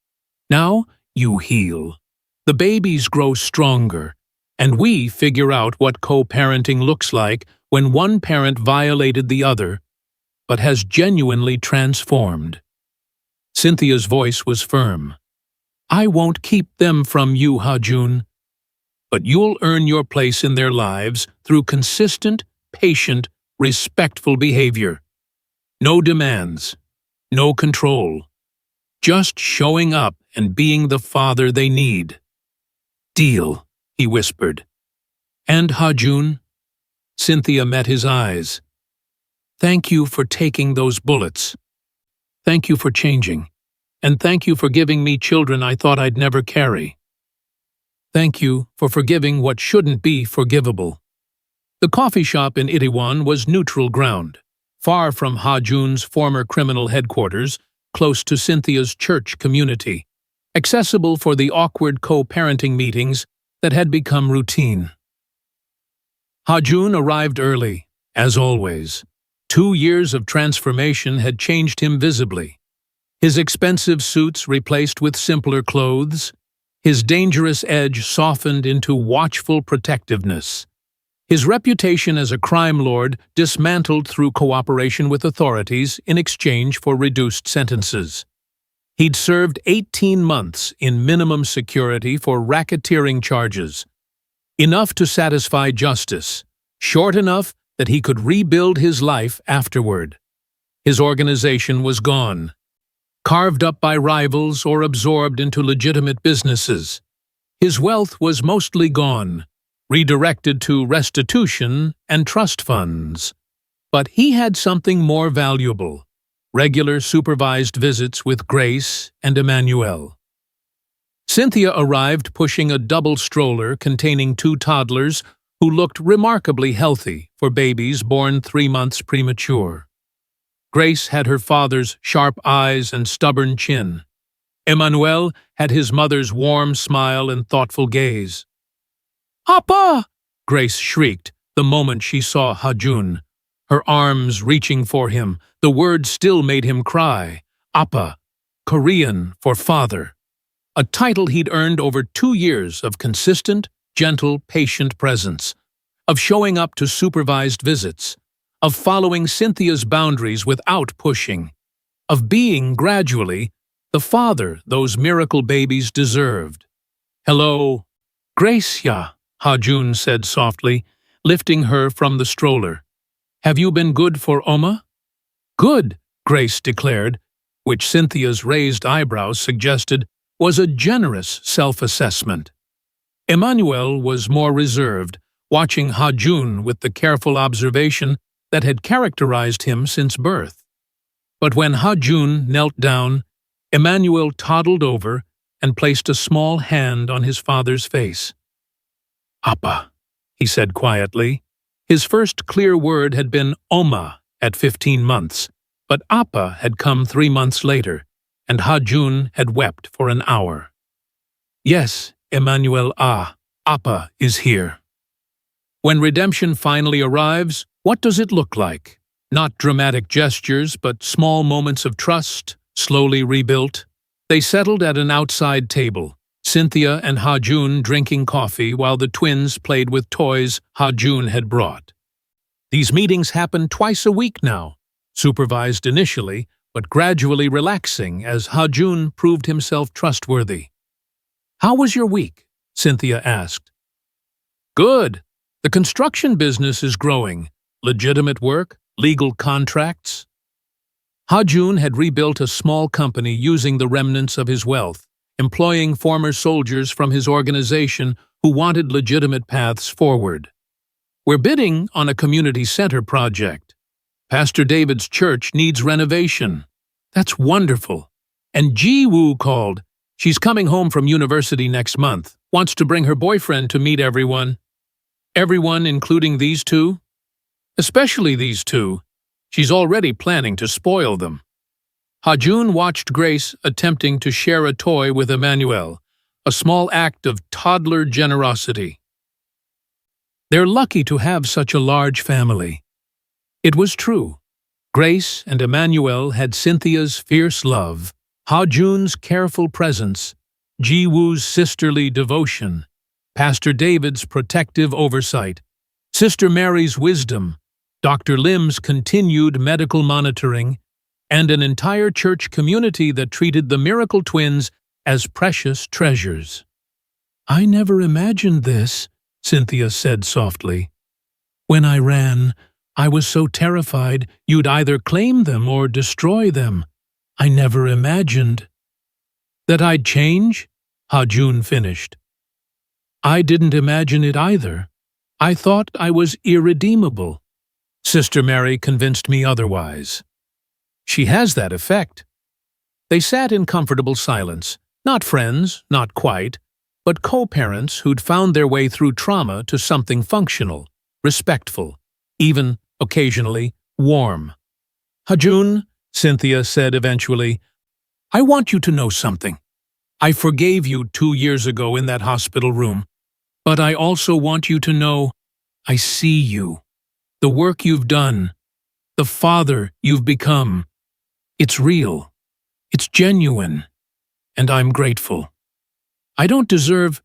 Now you heal. The babies grow stronger, and we figure out what co-parenting looks like when one parent violated the other, but has genuinely transformed. Cynthia's voice was firm. I won't keep them from you, Ha-jun, but you'll earn your place in their lives through consistent, patient, respectful behavior. No demands, no control. Just showing up and being the father they need. Deal, he whispered. And Ha-jun? Cynthia met his eyes. Thank you for taking those bullets. Thank you for changing. And thank you for giving me children I thought I'd never carry. Thank you for forgiving what shouldn't be forgivable. The coffee shop in Itaewon was neutral ground, far from Ha-jun's former criminal headquarters, close to Cynthia's church community, accessible for the awkward co-parenting meetings that had become routine. Ha-jun arrived early, as always. 2 years of transformation had changed him visibly. His expensive suits replaced with simpler clothes, his dangerous edge softened into watchful protectiveness. His reputation as a crime lord dismantled through cooperation with authorities in exchange for reduced sentences. He'd served 18 months in minimum security for racketeering charges, enough to satisfy justice, short enough that he could rebuild his life afterward. His organization was gone, carved up by rivals or absorbed into legitimate businesses. His wealth was mostly gone, redirected to restitution and trust funds. But he had something more valuable: regular supervised visits with Grace and Emmanuel. Cynthia arrived pushing a double stroller containing 2 toddlers who looked remarkably healthy for babies born 3 months premature. Grace had her father's sharp eyes and stubborn chin. Emmanuel had his mother's warm smile and thoughtful gaze. "Papa!" Grace shrieked the moment she saw Ha-jun, her arms reaching for him. The word still made him cry. Appa, Korean for father, a title he'd earned over 2 years of consistent, gentle, patient presence, of showing up to supervised visits, of following Cynthia's boundaries without pushing, of being, gradually, the father those miracle babies deserved. "Hello, Gracia," Ha-jun said softly, lifting her from the stroller. "Have you been good for Oma?" "Good," Grace declared, which Cynthia's raised eyebrows suggested was a generous self-assessment. Emmanuel was more reserved, watching Ha-jun with the careful observation that had characterized him since birth. But when Ha-jun knelt down, Emmanuel toddled over and placed a small hand on his father's face. "Appa," he said quietly. His first clear word had been Oma at 15 months, but Appa had come 3 months later, and Ha-jun had wept for an hour. "Yes, Emmanuel, Appa is here." When redemption finally arrives, what does it look like? Not dramatic gestures, but small moments of trust, slowly rebuilt. They settled at an outside table, Cynthia and Ha-jun drinking coffee while the twins played with toys Ha-jun had brought. These meetings happened twice a week now, supervised initially, but gradually relaxing as Ha-jun proved himself trustworthy. "How was your week?" Cynthia asked. "Good. The construction business is growing. Legitimate work, legal contracts." Ha-jun had rebuilt a small company using the remnants of his wealth, employing former soldiers from his organization who wanted legitimate paths forward. "We're bidding on a community center project. Pastor David's church needs renovation." "That's wonderful." "And Ji-woo called. She's coming home from university next month. Wants to bring her boyfriend to meet everyone." "Everyone including these 2? "Especially these 2. She's already planning to spoil them." Ha-jun watched Grace attempting to share a toy with Emmanuel, a small act of toddler generosity. They're lucky to have such a large family. It was true. Grace and Emmanuel had Cynthia's fierce love, Ha-jun's careful presence, Ji-woo's sisterly devotion, Pastor David's protective oversight, Sister Mary's wisdom, Dr. Lim's continued medical monitoring, and an entire church community that treated the miracle twins as precious treasures. "I never imagined this," Cynthia said softly. "When I ran, I was so terrified you'd either claim them or destroy them. I never imagined." "That I'd change?" Ha-jun finished. "I didn't imagine it either. I thought I was irredeemable. Sister Mary convinced me otherwise." "She has that effect." They sat in comfortable silence, not friends, not quite, but co-parents who'd found their way through trauma to something functional, respectful, even, occasionally, warm. "Hajun," Cynthia said eventually, "I want you to know something. I forgave you 2 years ago in that hospital room, but I also want you to know I see you. The work you've done, the father you've become. It's real. It's genuine. And I'm grateful. I don't deserve—"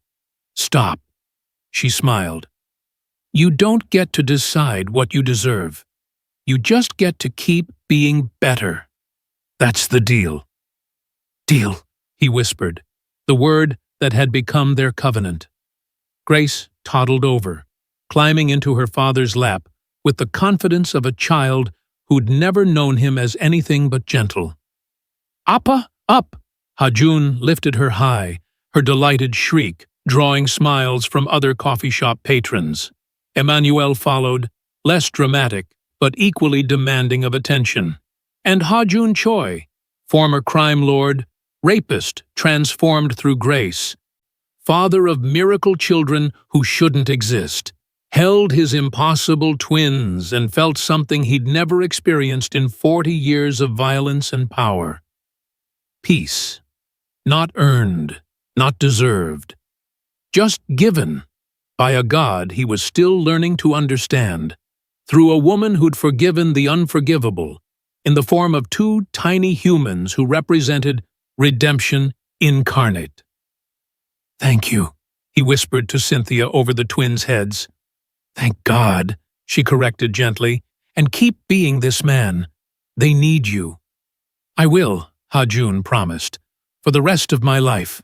"Stop," she smiled. "You don't get to decide what you deserve. You just get to keep being better. That's the deal." "Deal," he whispered, the word that had become their covenant. Grace toddled over, climbing into her father's lap with the confidence of a child who'd never known him as anything but gentle. "Appa, up!" Hajun lifted her high, her delighted shriek drawing smiles from other coffee shop patrons. Emmanuel followed, less dramatic but equally demanding of attention. And Hajun Choi, former crime lord, rapist transformed through grace, father of miracle children who shouldn't exist, held his impossible twins and felt something he'd never experienced in 40 years of violence and power. Peace. Not earned, not deserved. Just given by a God he was still learning to understand, through a woman who'd forgiven the unforgivable, in the form of 2 tiny humans who represented redemption incarnate. "Thank you," he whispered to Cynthia over the twins' heads. "Thank God," she corrected gently, "and keep being this man. They need you." "I will," Hajun promised, "for the rest of my life."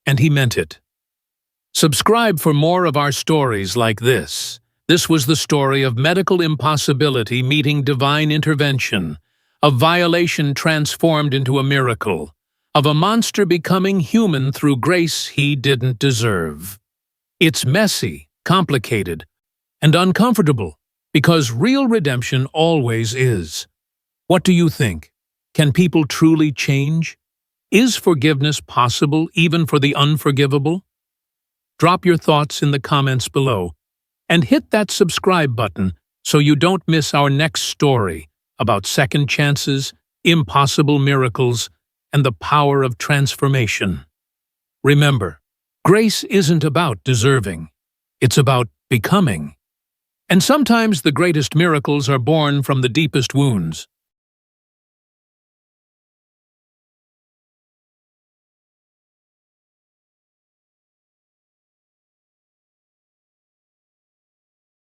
And he meant it. Subscribe for more of our stories like this. This was the story of medical impossibility meeting divine intervention, of violation transformed into a miracle, of a monster becoming human through grace he didn't deserve. It's messy, complicated, and uncomfortable, because real redemption always is. What do you think? Can people truly change? Is forgiveness possible even for the unforgivable? Drop your thoughts in the comments below, and hit that subscribe button so you don't miss our next story about second chances, impossible miracles, and the power of transformation. Remember, grace isn't about deserving. It's about becoming. And sometimes the greatest miracles are born from the deepest wounds.